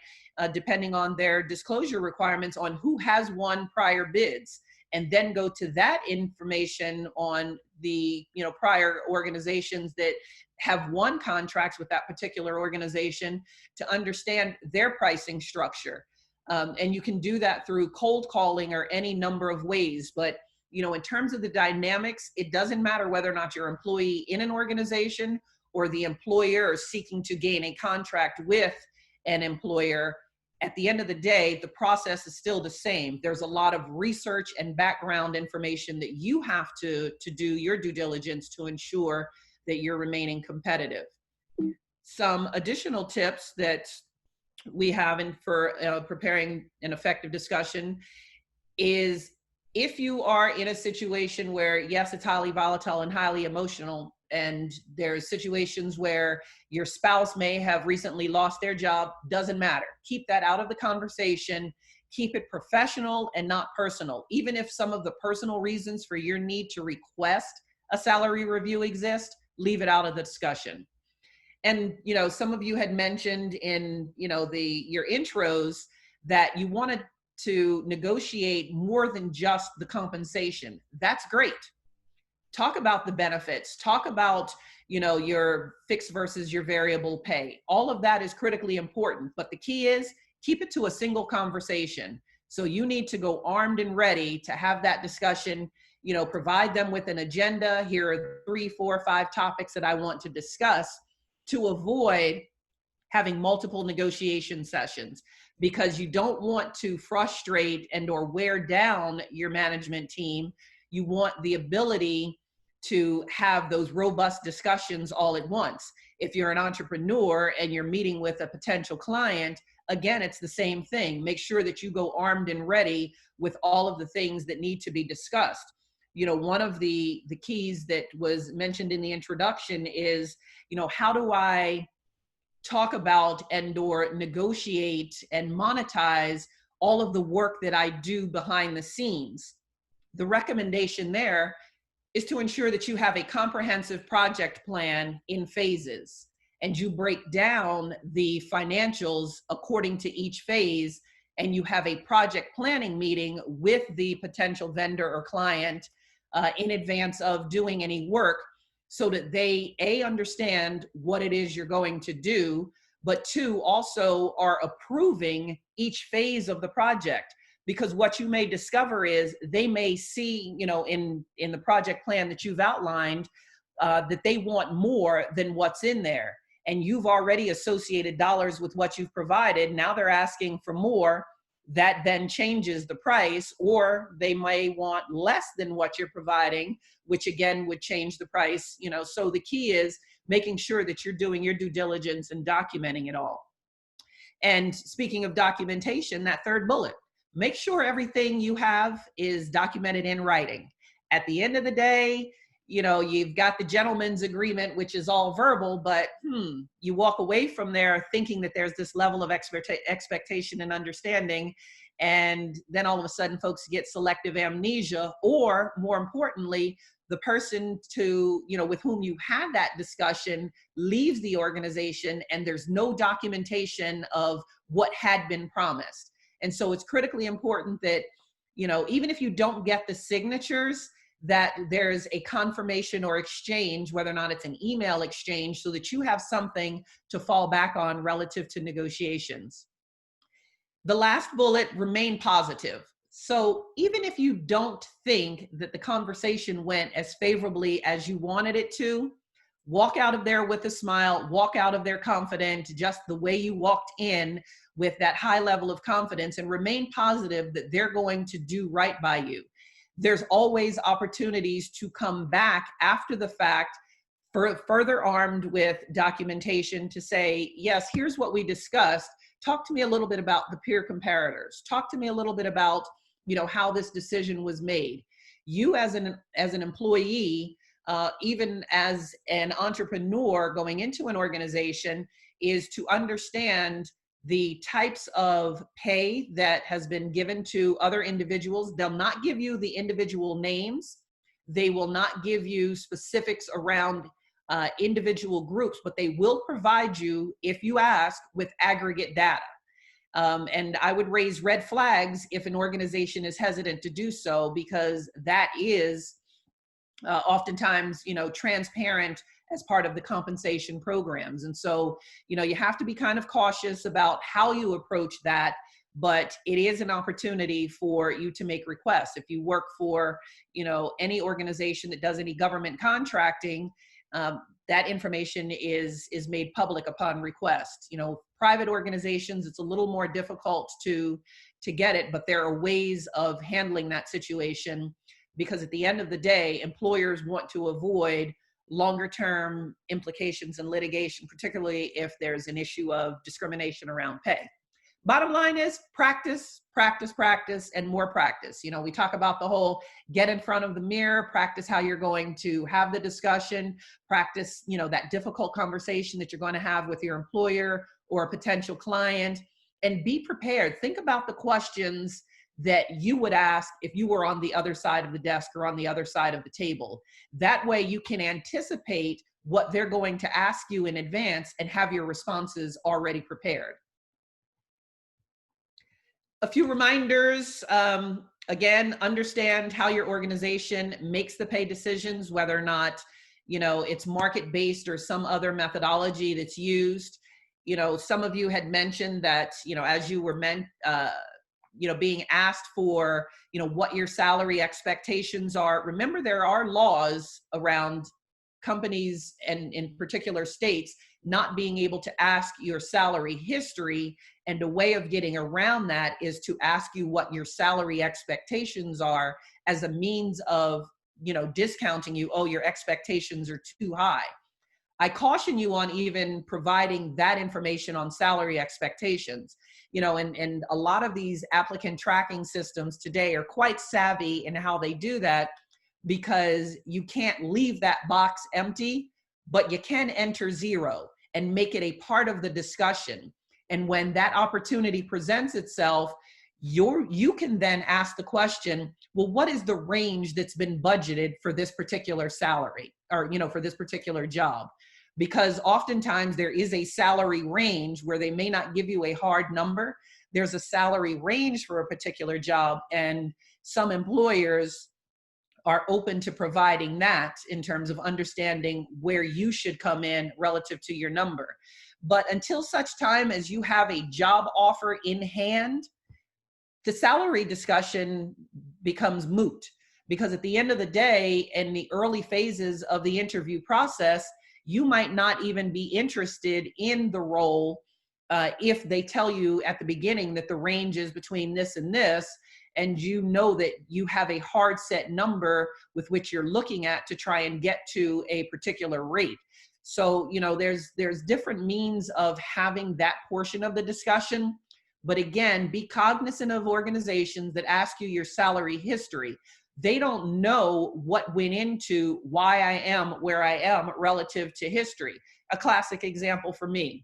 depending on their disclosure requirements on who has won prior bids, and then go to that information on the prior organizations that have won contracts with that particular organization to understand their pricing structure. And you can do that through cold calling or any number of ways. But in terms of the dynamics, it doesn't matter whether or not you're an employee in an organization or the employer is seeking to gain a contract with an employer. At the end of the day, the process is still the same. There's a lot of research and background information that you have to do your due diligence to ensure that you're remaining competitive. Some additional tips that we have for preparing an effective discussion is, if you are in a situation where, yes, it's highly volatile and highly emotional, and there's situations where your spouse may have recently lost their job, doesn't matter. Keep that out of the conversation. Keep it professional and not personal. Even if some of the personal reasons for your need to request a salary review exist, leave it out of the discussion. And some of you had mentioned in your intros that you wanted to negotiate more than just the compensation. That's great. Talk about the benefits. Talk about your fixed versus your variable pay. All of that is critically important. But the key is, keep it to a single conversation. So you need to go armed and ready to have that discussion. Provide them with an agenda. Here are 3, 4, 5 topics that I want to discuss, to avoid having multiple negotiation sessions, because you don't want to frustrate and or wear down your management team. You want the ability to have those robust discussions all at once. If you're an entrepreneur and you're meeting with a potential client, again, it's the same thing. Make sure that you go armed and ready with all of the things that need to be discussed. One of the keys that was mentioned in the introduction is, how do I talk about and or negotiate and monetize all of the work that I do behind the scenes? The recommendation there is to ensure that you have a comprehensive project plan in phases, and you break down the financials according to each phase, and you have a project planning meeting with the potential vendor or client in advance of doing any work, so that they, A, understand what it is you're going to do, but 2, also are approving each phase of the project. Because what you may discover is they may see, in the project plan that you've outlined, that they want more than what's in there. And you've already associated dollars with what you've provided. Now they're asking for more. That then changes the price, or they may want less than what you're providing, which again would change the price. So the key is making sure that you're doing your due diligence and documenting it all. And speaking of documentation, that third bullet, make sure everything you have is documented in writing. At the end of the day, you've got the gentleman's agreement, which is all verbal, but you walk away from there thinking that there's this level of expectation and understanding. And then all of a sudden folks get selective amnesia, or more importantly, the person with whom you had that discussion leaves the organization and there's no documentation of what had been promised. And so it's critically important that, even if you don't get the signatures, that there's a confirmation or exchange, whether or not it's an email exchange, so that you have something to fall back on relative to negotiations. The last bullet, remain positive. So even if you don't think that the conversation went as favorably as you wanted it to, walk out of there with a smile, walk out of there confident, just the way you walked in, with that high level of confidence, and remain positive that they're going to do right by you. There's always opportunities to come back after the fact, further armed with documentation, to say, yes, here's what we discussed. Talk to me a little bit about the peer comparators. Talk to me a little bit about, how this decision was made. You as an employee, even as an entrepreneur going into an organization, is to understand the types of pay that has been given to other individuals. They'll not give you the individual names. They will not give you specifics around individual groups, but they will provide you, if you ask, with aggregate data. And I would raise red flags if an organization is hesitant to do so, because that is oftentimes, transparent as part of the compensation programs. And so, you have to be kind of cautious about how you approach that, but it is an opportunity for you to make requests. If you work for, any organization that does any government contracting, that information is made public upon request. Private organizations, it's a little more difficult to get it, but there are ways of handling that situation, because at the end of the day, employers want to avoid longer term implications and litigation, particularly if there's an issue of discrimination around pay. Bottom line is practice, practice, practice, and more practice. We talk about the whole get in front of the mirror, practice how you're going to have the discussion, practice, that difficult conversation that you're going to have with your employer or a potential client, and be prepared. Think about the questions that you would ask if you were on the other side of the desk or on the other side of the table. That way you can anticipate what they're going to ask you in advance and have your responses already prepared. A few reminders. Again, understand how your organization makes the pay decisions, whether or not, it's market-based or some other methodology that's used. Some of you had mentioned that, as you were being asked for, what your salary expectations are. Remember, there are laws around companies and in particular states not being able to ask your salary history. And a way of getting around that is to ask you what your salary expectations are as a means of, discounting you. Oh, your expectations are too high. I caution you on even providing that information on salary expectations. And a lot of these applicant tracking systems today are quite savvy in how they do that, because you can't leave that box empty, but you can enter 0 and make it a part of the discussion. And when that opportunity presents itself, you can then ask the question, well, what is the range that's been budgeted for this particular salary, or, for this particular job? Because oftentimes there is a salary range where they may not give you a hard number. There's a salary range for a particular job, and some employers are open to providing that in terms of understanding where you should come in relative to your number. But until such time as you have a job offer in hand, the salary discussion becomes moot, because at the end of the day, in the early phases of the interview process, you might not even be interested in the role if they tell you at the beginning that the range is between this and this, and that you have a hard set number with which you're looking at to try and get to a particular rate. So, there's different means of having that portion of the discussion. But again, be cognizant of organizations that ask you your salary history. They don't know what went into why I am where I am relative to history. A classic example for me,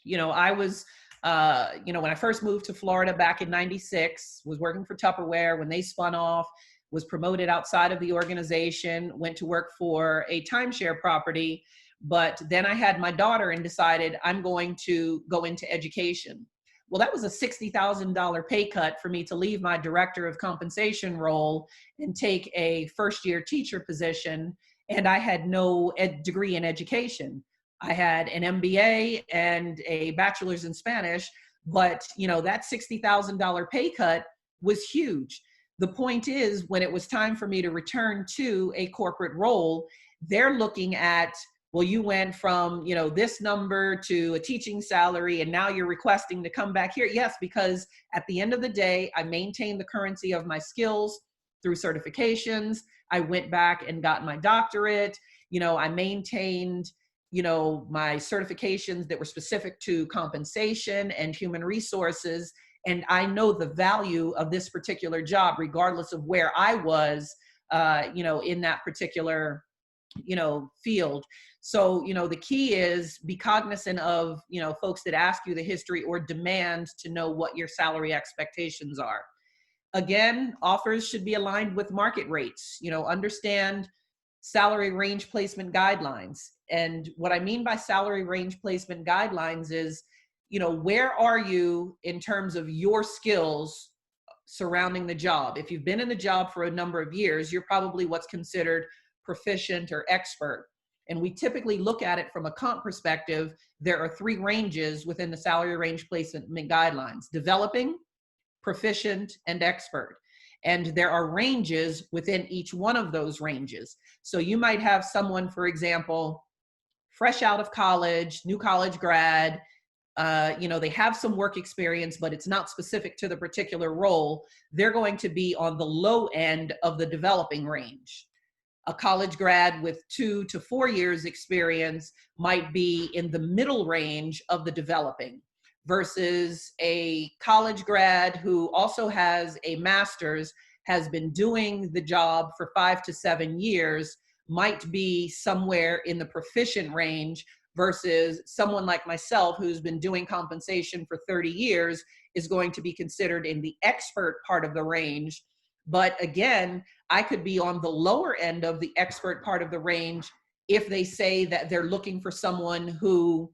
I was, when I first moved to Florida back in '96, was working for Tupperware when they spun off, was promoted outside of the organization, went to work for a timeshare property. But then I had my daughter and decided I'm going to go into education. Well, that was a $60,000 pay cut for me to leave my director of compensation role and take a first-year teacher position. And I had no degree in education. I had an MBA and a bachelor's in Spanish, but that $60,000 pay cut was huge. The point is, when it was time for me to return to a corporate role, they're looking at, well, you went from, this number to a teaching salary, and now you're requesting to come back here. Yes, because at the end of the day, I maintained the currency of my skills through certifications. I went back and got my doctorate. I maintained, my certifications that were specific to compensation and human resources. And I know the value of this particular job, regardless of where I was, in that particular, field. So, the key is be cognizant of, folks that ask you the history or demand to know what your salary expectations are. Again, offers should be aligned with market rates. Understand salary range placement guidelines. And what I mean by salary range placement guidelines is where are you in terms of your skills surrounding the job? If you've been in the job for a number of years, you're probably what's considered proficient or expert. And we typically look at it from a comp perspective. There are 3 ranges within the salary range placement guidelines: developing, proficient, and expert. And there are ranges within each one of those ranges. So you might have someone, for example, fresh out of college, new college grad, they have some work experience, but it's not specific to the particular role. They're going to be on the low end of the developing range. A college grad with 2 to 4 years experience might be in the middle range of the developing, versus a college grad who also has a master's, has been doing the job for 5 to 7 years, might be somewhere in the proficient range, versus someone like myself who's been doing compensation for 30 years is going to be considered in the expert part of the range. But again, I could be on the lower end of the expert part of the range if they say that they're looking for someone who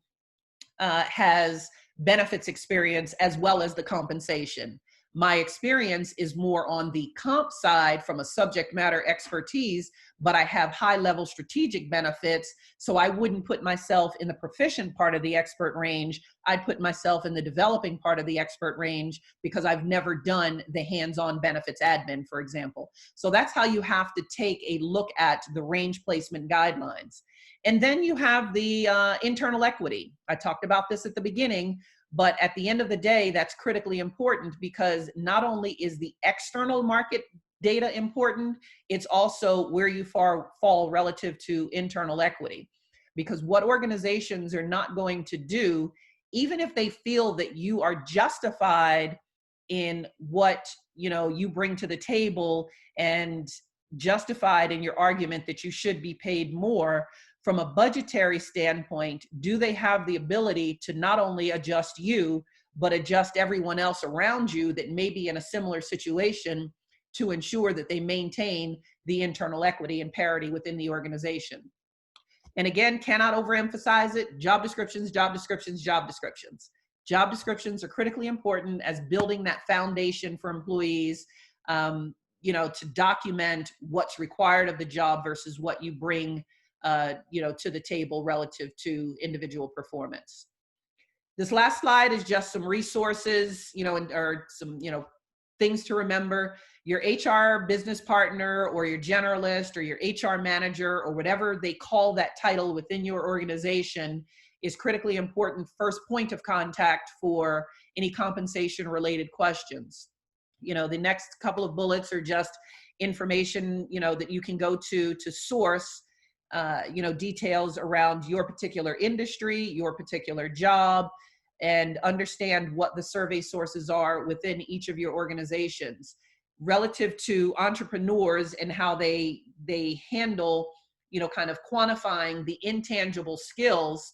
has benefits experience as well as the compensation. My experience is more on the comp side from a subject matter expertise, but I have high level strategic benefits. So I wouldn't put myself in the proficient part of the expert range. I'd put myself in the developing part of the expert range because I've never done the hands-on benefits admin, for example. So that's how you have to take a look at the range placement guidelines. And then you have the internal equity. I talked about this at the beginning, but at the end of the day, that's critically important, because not only is the external market data important, it's also where you fall relative to internal equity. Because what organizations are not going to do, even if they feel that you are justified in what you bring to the table and justified in your argument that you should be paid more, from a budgetary standpoint, do they have the ability to not only adjust you, but adjust everyone else around you that may be in a similar situation to ensure that they maintain the internal equity and parity within the organization? And again, cannot overemphasize it: job descriptions, job descriptions, job descriptions. Job descriptions are critically important as building that foundation for employees, to document what's required of the job versus what you bring to the table relative to individual performance. This last slide is just some resources, or some, things to remember. Your HR business partner or your generalist or your HR manager or whatever they call that title within your organization is critically important first point of contact for any compensation related questions. The next couple of bullets are just information, that you can go to source details around your particular industry, your particular job, and understand what the survey sources are within each of your organizations. Relative to entrepreneurs and how they handle, kind of quantifying the intangible skills,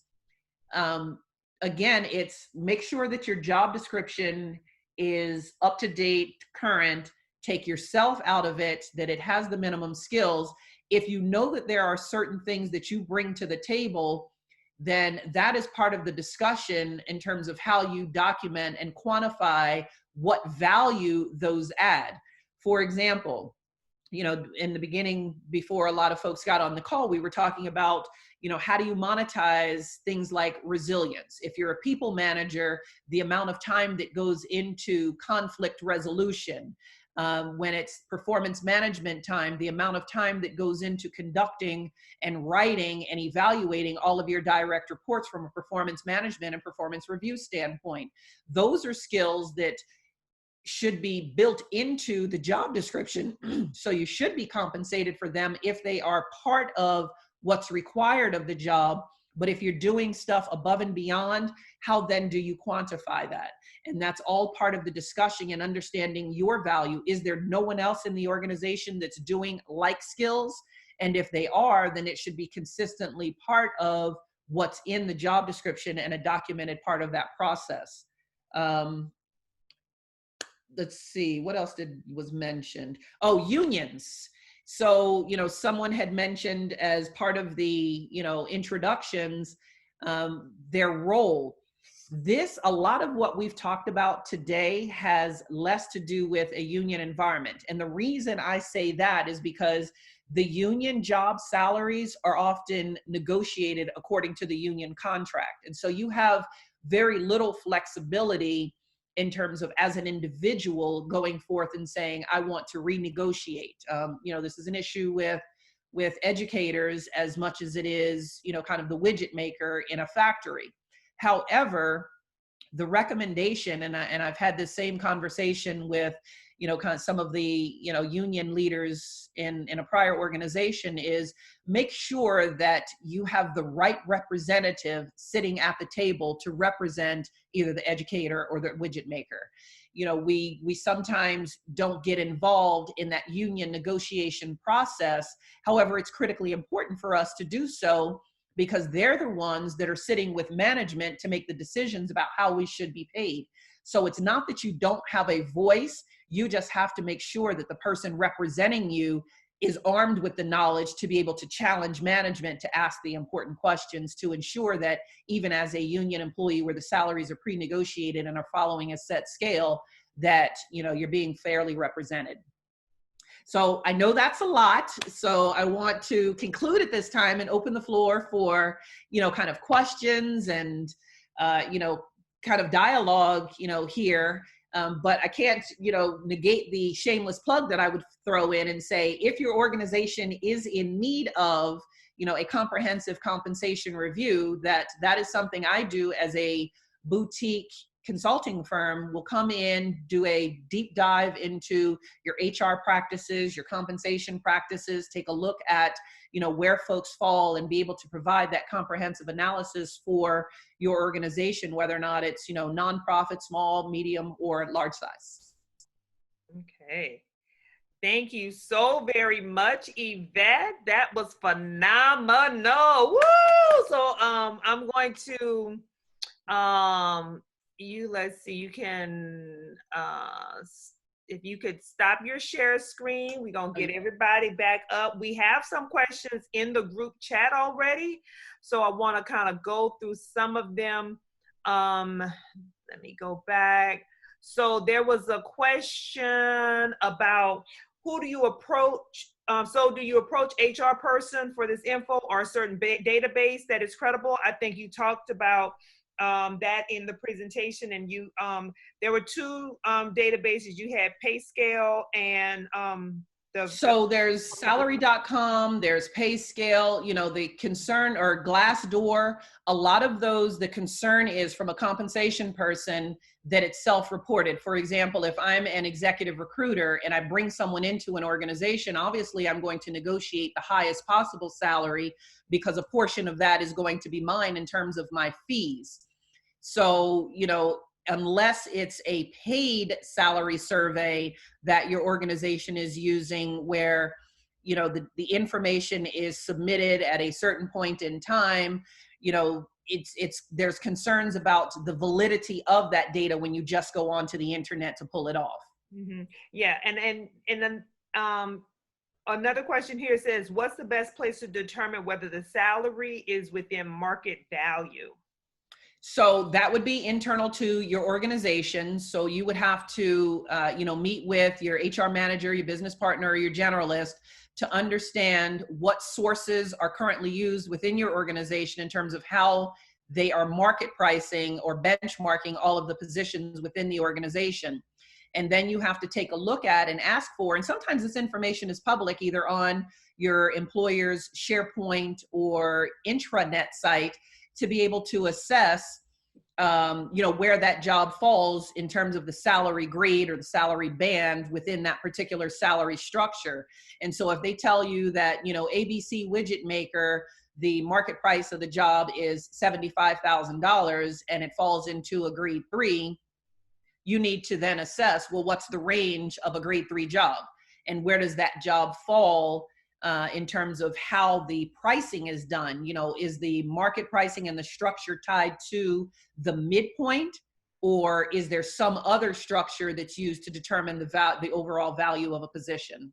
again, it's make sure that your job description is up to date, current, take yourself out of it, that it has the minimum skills. If you know that there are certain things that you bring to the table, then that is part of the discussion in terms of how you document and quantify what value those add. For example, in the beginning, before a lot of folks got on the call, we were talking about, how do you monetize things like resilience? If you're a people manager, the amount of time that goes into conflict resolution. When it's performance management time, the amount of time that goes into conducting and writing and evaluating all of your direct reports from a performance management and performance review standpoint. Those are skills that should be built into the job description. So you should be compensated for them if they are part of what's required of the job. But if you're doing stuff above and beyond, how then do you quantify that? And that's all part of the discussion and understanding your value. Is there no one else in the organization that's doing like skills? And if they are, then it should be consistently part of what's in the job description and a documented part of that process. Let's see, what else was mentioned? Oh, unions. So, someone had mentioned as part of the, introductions, their role. a lot of what we've talked about today has less to do with a union environment. And the reason I say that is because the union job salaries are often negotiated according to the union contract. And so you have very little flexibility in terms of, as an individual, going forth and saying, I want to renegotiate. This is an issue with educators as much as it is, kind of the widget maker in a factory. However, the recommendation, and I've had this same conversation with, kind of some of the, union leaders in a prior organization, is make sure that you have the right representative sitting at the table to represent either the educator or the widget maker. We sometimes don't get involved in that union negotiation process. However, it's critically important for us to do so, because they're the ones that are sitting with management to make the decisions about how we should be paid. So it's not that you don't have a voice, you just have to make sure that the person representing you is armed with the knowledge to be able to challenge management to ask the important questions to ensure that even as a union employee where the salaries are pre-negotiated and are following a set scale, that you're being fairly represented. So I know that's a lot. So I want to conclude at this time and open the floor for, kind of questions and, kind of dialogue, here. But I can't, negate the shameless plug that I would throw in and say, if your organization is in need of, a comprehensive compensation review, that is something I do as a boutique consulting firm. Will come in, do a deep dive into your HR practices, your compensation practices, take a look at, where folks fall, and be able to provide that comprehensive analysis for your organization, whether or not it's, nonprofit, small, medium, or large size. Okay. Thank you so very much, Yvette. That was phenomenal. Woo! So I'm going to let's see, you can if you could stop your share screen, we're gonna get everybody back up. We have some questions in the group chat already, so I want to kind of go through some of them. Let me go back. So there was a question about who do you approach? So do you approach HR person for this info, or a certain database that is credible? I think you talked about that in the presentation, and you there were two databases. You had PayScale and so there's salary.com, there's PayScale, the concern, or Glassdoor. A lot of those, the concern is from a compensation person that it's self-reported. For example, if I'm an executive recruiter and I bring someone into an organization, obviously I'm going to negotiate the highest possible salary, because a portion of that is going to be mine in terms of my fees. So, unless it's a paid salary survey that your organization is using, where, the information is submitted at a certain point in time, there's concerns about the validity of that data when you just go onto the internet to pull it off. Mm-hmm. Yeah, and then another question here says, what's the best place to determine whether the salary is within market value? So that would be internal to your organization. So you would have to, meet with your HR manager, your business partner, or your generalist to understand what sources are currently used within your organization in terms of how they are market pricing or benchmarking all of the positions within the organization. And then you have to take a look at and ask for, and sometimes this information is public, either on your employer's SharePoint or intranet site, to be able to assess, where that job falls in terms of the salary grade or the salary band within that particular salary structure. And so if they tell you that, ABC widget maker, the market price of the job is $75,000 and it falls into a grade 3, you need to then assess, well, what's the range of a grade 3 job? And where does that job fall in terms of how the pricing is done? Is the market pricing and the structure tied to the midpoint, or is there some other structure that's used to determine the overall value of a position?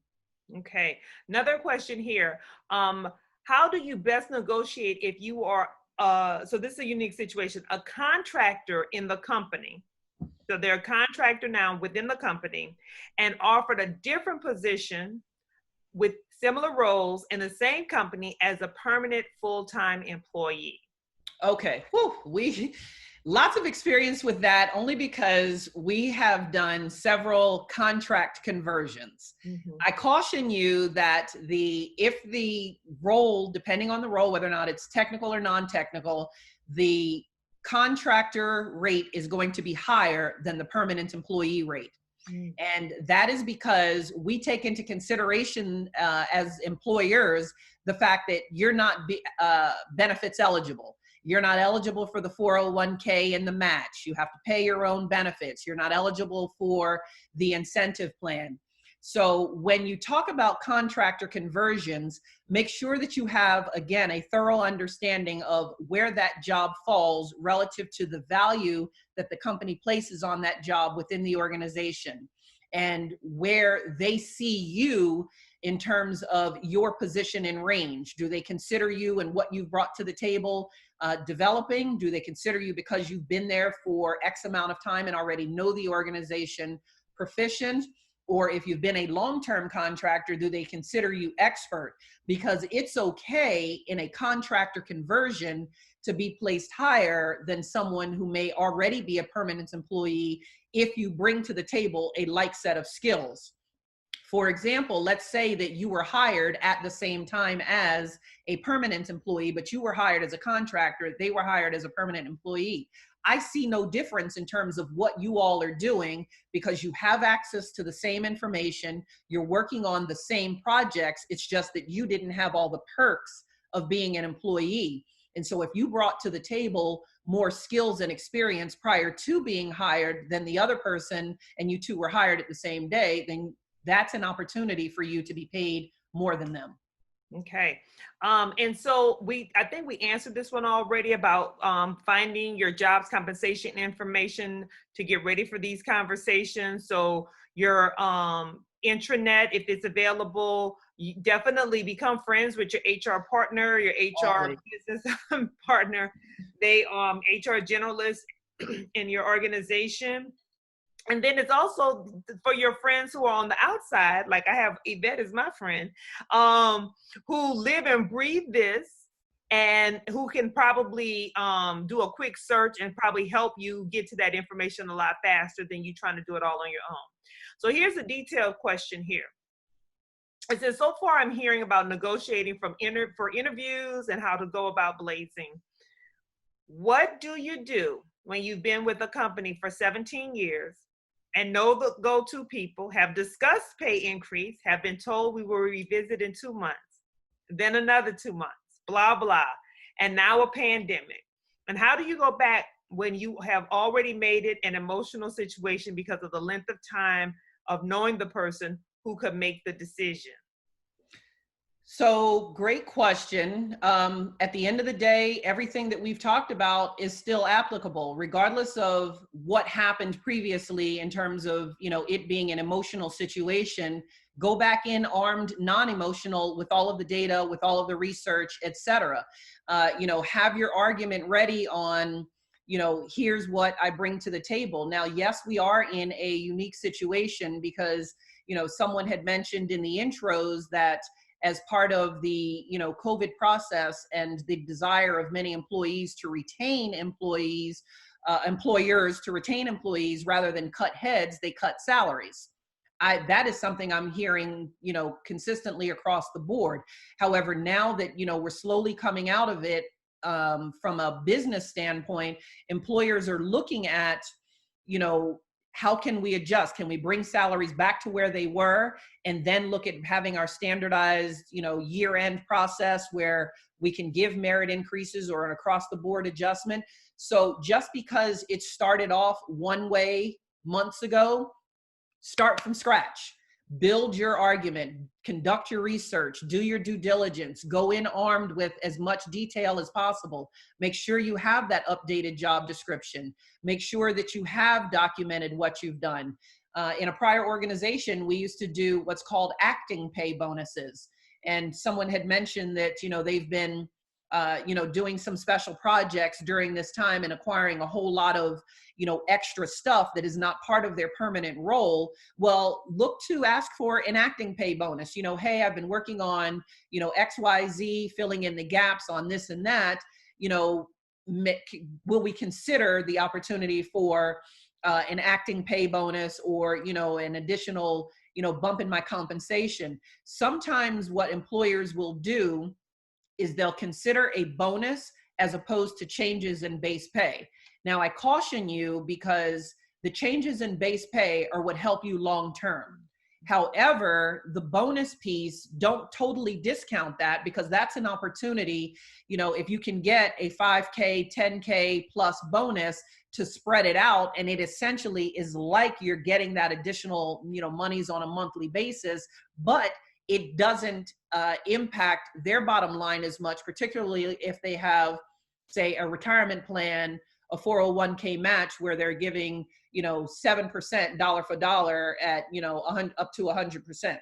Okay, another question here. How do you best negotiate if you are so this is a unique situation, a contractor in the company. So they're a contractor now within the company and offered a different position with similar roles in the same company as a permanent full-time employee. Okay, whew, lots of experience with that, only because we have done several contract conversions. I caution you that if the role, depending on the role, whether or not it's technical or non-technical, the contractor rate is going to be higher than the permanent employee rate. And that is because we take into consideration as employers the fact that you're not benefits eligible. You're not eligible for the 401k and the match. You have to pay your own benefits. You're not eligible for the incentive plan. So when you talk about contractor conversions, make sure that you have, again, a thorough understanding of where that job falls relative to the value that the company places on that job within the organization, and where they see you in terms of your position in range. Do they consider you and what you've brought to the table developing? Do they consider you, because you've been there for X amount of time and already know the organization, proficient? Or if you've been a long-term contractor, do they consider you expert? Because it's okay in a contractor conversion to be placed higher than someone who may already be a permanent employee if you bring to the table a like set of skills. For example, let's say that you were hired at the same time as a permanent employee, but you were hired as a contractor, they were hired as a permanent employee. I see no difference in terms of what you all are doing, because you have access to the same information, you're working on the same projects. It's just that you didn't have all the perks of being an employee. And so if you brought to the table more skills and experience prior to being hired than the other person, and you two were hired at the same day, then that's an opportunity for you to be paid more than them. Okay. And so I think we answered this one already about finding your jobs compensation information to get ready for these conversations. So your intranet, if it's available, you definitely become friends with your HR partner, your HR business partner, they HR generalists in your organization. And then it's also for your friends who are on the outside, like I have Yvette is my friend, who live and breathe this and who can probably do a quick search and probably help you get to that information a lot faster than you trying to do it all on your own. So here's a detailed question here. It says, so far I'm hearing about negotiating for interviews and how to go about blazing. What do you do when you've been with a company for 17 years and know the go-to people, have discussed pay increase, have been told we will revisit in 2 months, then another 2 months, blah, blah, and now a pandemic? And how do you go back when you have already made it an emotional situation because of the length of time of knowing the person who could make the decision? So great question. At the end of the day, everything that we've talked about is still applicable, regardless of what happened previously in terms of, it being an emotional situation. Go back in armed, non-emotional, with all of the data, with all of the research, et cetera. Have your argument ready on, here's what I bring to the table. Now, yes, we are in a unique situation because, someone had mentioned in the intros that as part of the COVID process and the desire of many employees to retain employees, employers to retain employees rather than cut heads, they cut salaries. That is something I'm hearing, consistently across the board. However, now that, we're slowly coming out of it, from a business standpoint, employers are looking at, how can we adjust? Can we bring salaries back to where they were, and then look at having our standardized, year-end process where we can give merit increases or an across-the-board adjustment? So just because it started off one way months ago, start from scratch. Build your argument, conduct your research, do your due diligence, go in armed with as much detail as possible. Make sure you have that updated job description. Make sure that you have documented what you've done. In a prior organization, we used to do what's called acting pay bonuses. And someone had mentioned that, they've been doing some special projects during this time and acquiring a whole lot of, extra stuff that is not part of their permanent role, well, look to ask for an acting pay bonus. Hey, I've been working on, XYZ, filling in the gaps on this and that, will we consider the opportunity for an acting pay bonus or, an additional, bump in my compensation? Sometimes what employers will do is they'll consider a bonus as opposed to changes in base pay. Now, I caution you because the changes in base pay are what help you long-term. However, the bonus piece, don't totally discount that, because that's an opportunity, if you can get a 5K, 10K plus bonus to spread it out, and it essentially is like you're getting that additional, monies on a monthly basis, but it doesn't impact their bottom line as much, particularly if they have, say, a retirement plan, a 401k match where they're giving, 7% dollar for dollar at, up to 100%.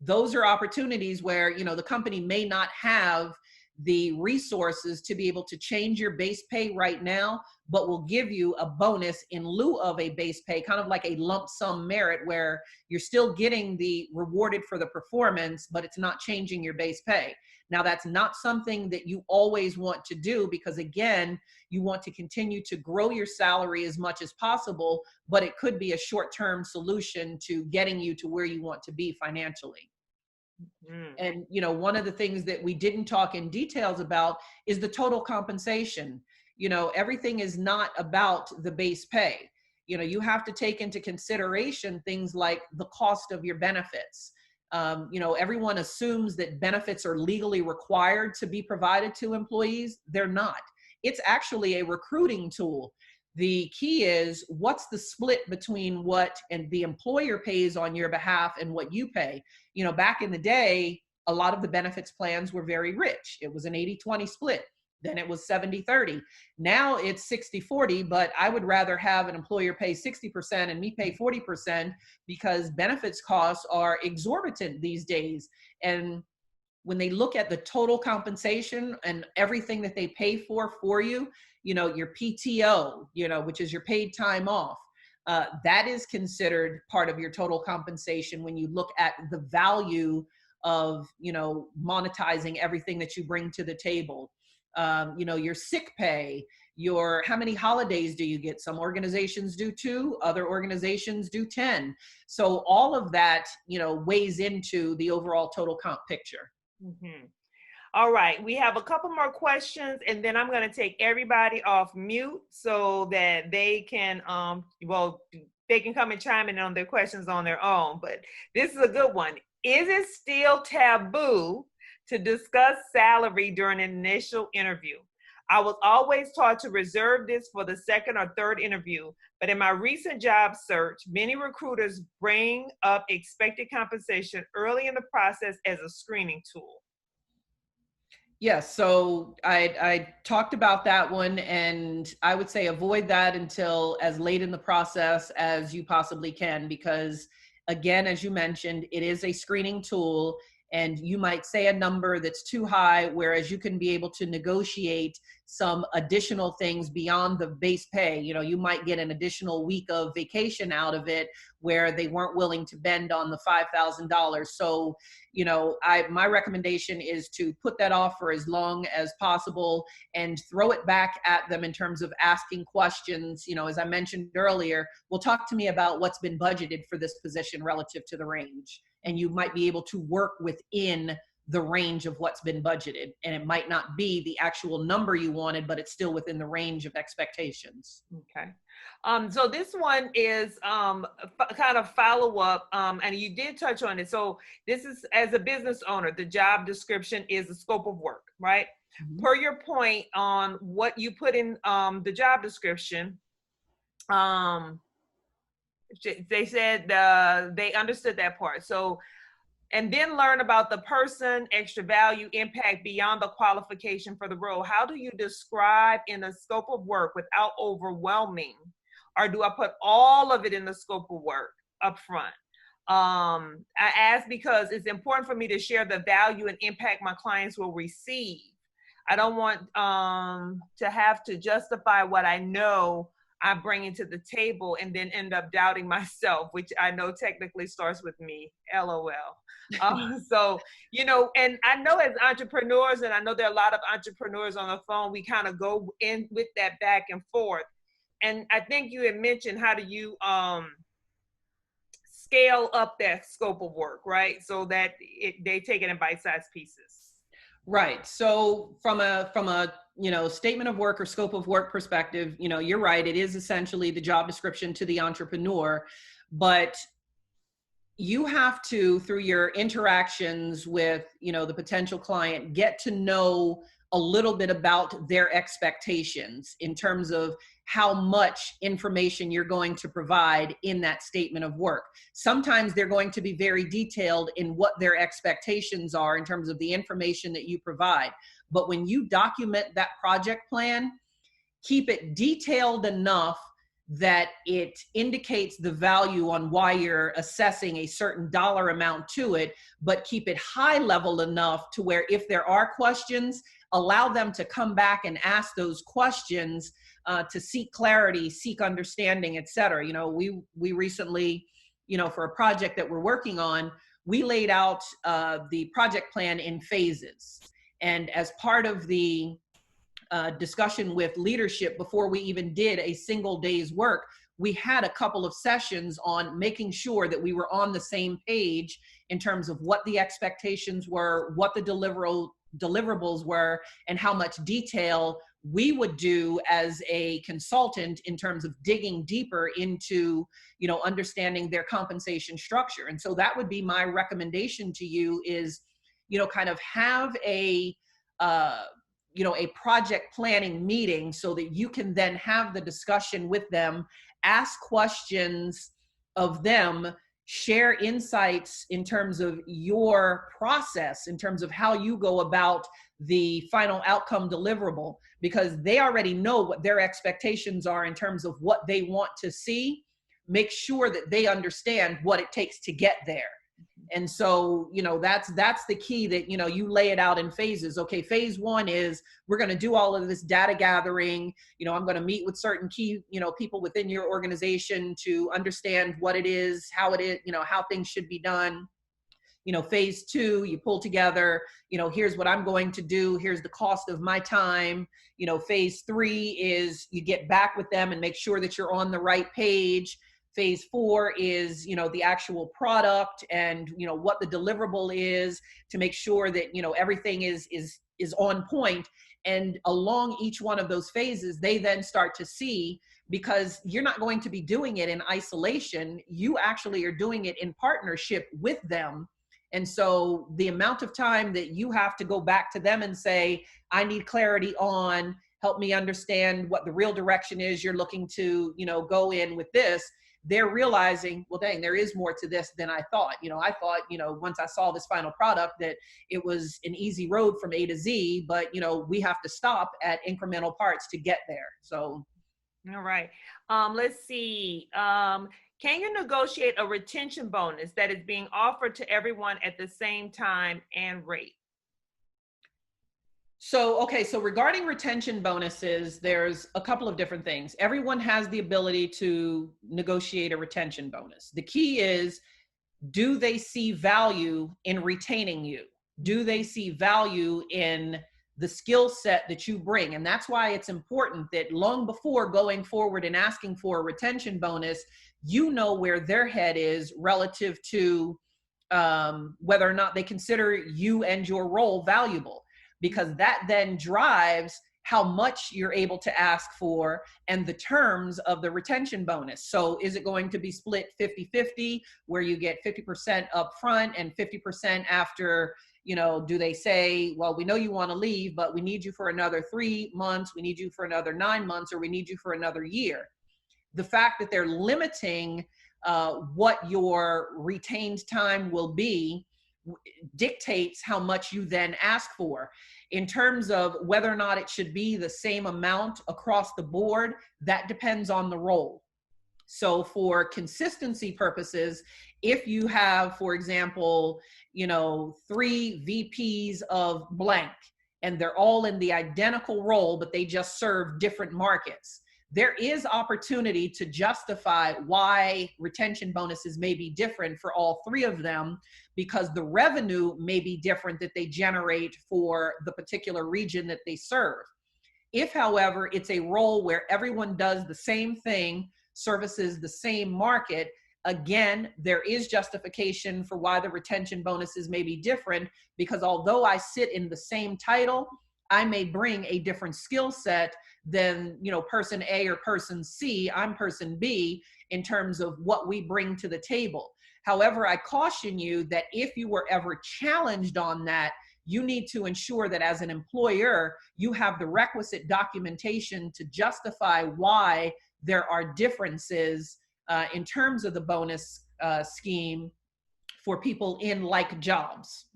Those are opportunities where, the company may not have the resources to be able to change your base pay right now, but will give you a bonus in lieu of a base pay, kind of like a lump sum merit where you're still getting the rewarded for the performance, but it's not changing your base pay. Now, that's not something that you always want to do, because again, you want to continue to grow your salary as much as possible, but it could be a short-term solution to getting you to where you want to be financially. And, one of the things that we didn't talk in details about is the total compensation. Everything is not about the base pay. You have to take into consideration things like the cost of your benefits. Everyone assumes that benefits are legally required to be provided to employees. They're not. It's actually a recruiting tool. The key is, what's the split between what and the employer pays on your behalf and what you pay? Back in the day, a lot of the benefits plans were very rich. It was an 80-20 split. Then it was 70-30. Now it's 60-40, but I would rather have an employer pay 60% and me pay 40%, because benefits costs are exorbitant these days. And when they look at the total compensation and everything that they pay for you, your PTO, which is your paid time off, that is considered part of your total compensation when you look at the value of, monetizing everything that you bring to the table. Your sick pay, how many holidays do you get? Some organizations do 2, other organizations do 10. So all of that, weighs into the overall total comp picture. Mm-hmm. All right, we have a couple more questions, and then I'm going to take everybody off mute so that they can, they can come and chime in on their questions on their own. But this is a good one. Is it still taboo to discuss salary during an initial interview? I was always taught to reserve this for the second or third interview, but in my recent job search, many recruiters bring up expected compensation early in the process as a screening tool. Yes, so I talked about that one, and I would say avoid that until as late in the process as you possibly can, because again, as you mentioned, it is a screening tool, and you might say a number that's too high, whereas you can be able to negotiate some additional things beyond the base pay. You might get an additional week of vacation out of it where they weren't willing to bend on the $5,000. So, my recommendation is to put that off for as long as possible and throw it back at them in terms of asking questions. As I mentioned earlier, well, talk to me about what's been budgeted for this position relative to the range. And you might be able to work within the range of what's been budgeted. And it might not be the actual number you wanted, but it's still within the range of expectations. Okay. So this one is kind of follow up, and you did touch on it. So this is, as a business owner, the job description is the scope of work, right? Mm-hmm. Per your point on what you put in the job description, they said they understood that part. So, and then learn about the person, extra value, impact beyond the qualification for the role. How do you describe in the scope of work without overwhelming? Or do I put all of it in the scope of work up front? I ask because it's important for me to share the value and impact my clients will receive. I don't want to have to justify what I know I'm bringing to the table and then end up doubting myself, which I know technically starts with me, LOL. So, you know, and I know as entrepreneurs, and I know there are a lot of entrepreneurs on the phone, we kind of go in with that back and forth. And I think you had mentioned, how do you scale up that scope of work, right? So that they take it in bite-sized pieces. Right. So from a you know, statement of work or scope of work perspective, you know, you're right. It is essentially the job description to the entrepreneur, but you have to, through your interactions with, you know, the potential client, get to know a little bit about their expectations in terms of how much information you're going to provide in that statement of work. Sometimes they're going to be very detailed in what their expectations are in terms of the information that you provide. But when you document that project plan, keep it detailed enough that it indicates the value on why you're assessing a certain dollar amount to it, but keep it high level enough to where if there are questions, allow them to come back and ask those questions to seek clarity, seek understanding, et cetera. You know, we recently, you know, for a project that we're working on, we laid out the project plan in phases. And as part of the discussion with leadership before we even did a single day's work, we had a couple of sessions on making sure that we were on the same page in terms of what the expectations were, what the deliverables were, and how much detail we would do as a consultant in terms of digging deeper into, you know, understanding their compensation structure. And so that would be my recommendation to you is, you know, kind of have a you know, a project planning meeting so that you can then have the discussion with them, ask questions of them, share insights in terms of your process, in terms of how you go about the final outcome deliverable, because they already know what their expectations are in terms of what they want to see. Make sure that they understand what it takes to get there. And so, you know, that's the key, that, you know, you lay it out in phases. Okay, phase one is we're going to do all of this data gathering. You know, I'm going to meet with certain key, you know, people within your organization to understand what it is, how it is, you know, how things should be done. You know, phase two, you pull together, you know, here's what I'm going to do. Here's the cost of my time. You know, phase three is you get back with them and make sure that you're on the right page. Phase four is, you know, the actual product and, you know, what the deliverable is to make sure that, you know, everything is on point. And along each one of those phases, they then start to see, because you're not going to be doing it in isolation. You actually are doing it in partnership with them. And so the amount of time that you have to go back to them and say, I need clarity on, help me understand what the real direction is you're looking to, you know, go in with this. They're realizing, well, dang, there is more to this than I thought. You know, I thought, you know, once I saw this final product that it was an easy road from A to Z, but, you know, we have to stop at incremental parts to get there. So. All right. Let's see. Can you negotiate a retention bonus that is being offered to everyone at the same time and rate? So, okay, so regarding retention bonuses, there's a couple of different things. Everyone has the ability to negotiate a retention bonus. The key is, do they see value in retaining you? Do they see value in the skill set that you bring? And that's why it's important that long before going forward and asking for a retention bonus, you know where their head is relative to whether or not they consider you and your role valuable. Because that then drives how much you're able to ask for and the terms of the retention bonus. So is it going to be split 50-50, where you get 50% up front and 50% after, you know, do they say, well, we know you want to leave, but we need you for another 3 months, we need you for another 9 months, or we need you for another year? The fact that they're limiting what your retained time will be dictates how much you then ask for. In terms of whether or not it should be the same amount across the board, that depends on the role. So for consistency purposes, if you have, for example, you know, 3 VPs of blank, and they're all in the identical role, but they just serve different markets. There is opportunity to justify why retention bonuses may be different for all three of them, because the revenue may be different that they generate for the particular region that they serve. If, however, it's a role where everyone does the same thing, services the same market, again, there is justification for why the retention bonuses may be different, because although I sit in the same title, I may bring a different skill set than, you know, person A or person C. I'm person B in terms of what we bring to the table. However, I caution you that if you were ever challenged on that, you need to ensure that as an employer, you have the requisite documentation to justify why there are differences in terms of the bonus scheme for people in like jobs.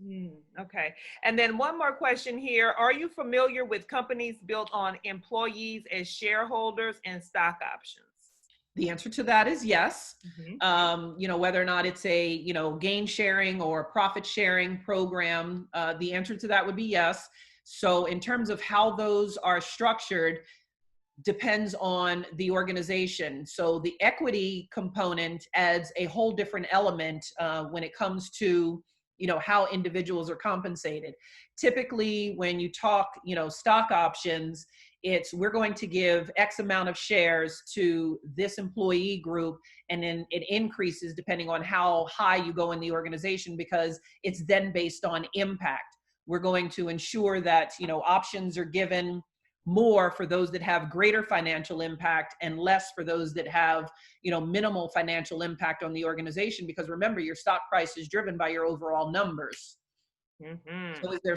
Okay. And then one more question here. Are you familiar with companies built on employees as shareholders and stock options? The answer to that is yes. You know, whether or not it's a, you know, gain sharing or profit sharing program, the answer to that would be yes. So in terms of how those are structured, depends on the organization. So the equity component adds a whole different element when it comes to, you know, how individuals are compensated. Typically, when you talk, you know, stock options, it's we're going to give X amount of shares to this employee group, and then it increases depending on how high you go in the organization, because it's then based on impact. We're going to ensure that, you know, options are given more for those that have greater financial impact and less for those that have, you know, minimal financial impact on the organization, because remember, your stock price is driven by your overall numbers. So is there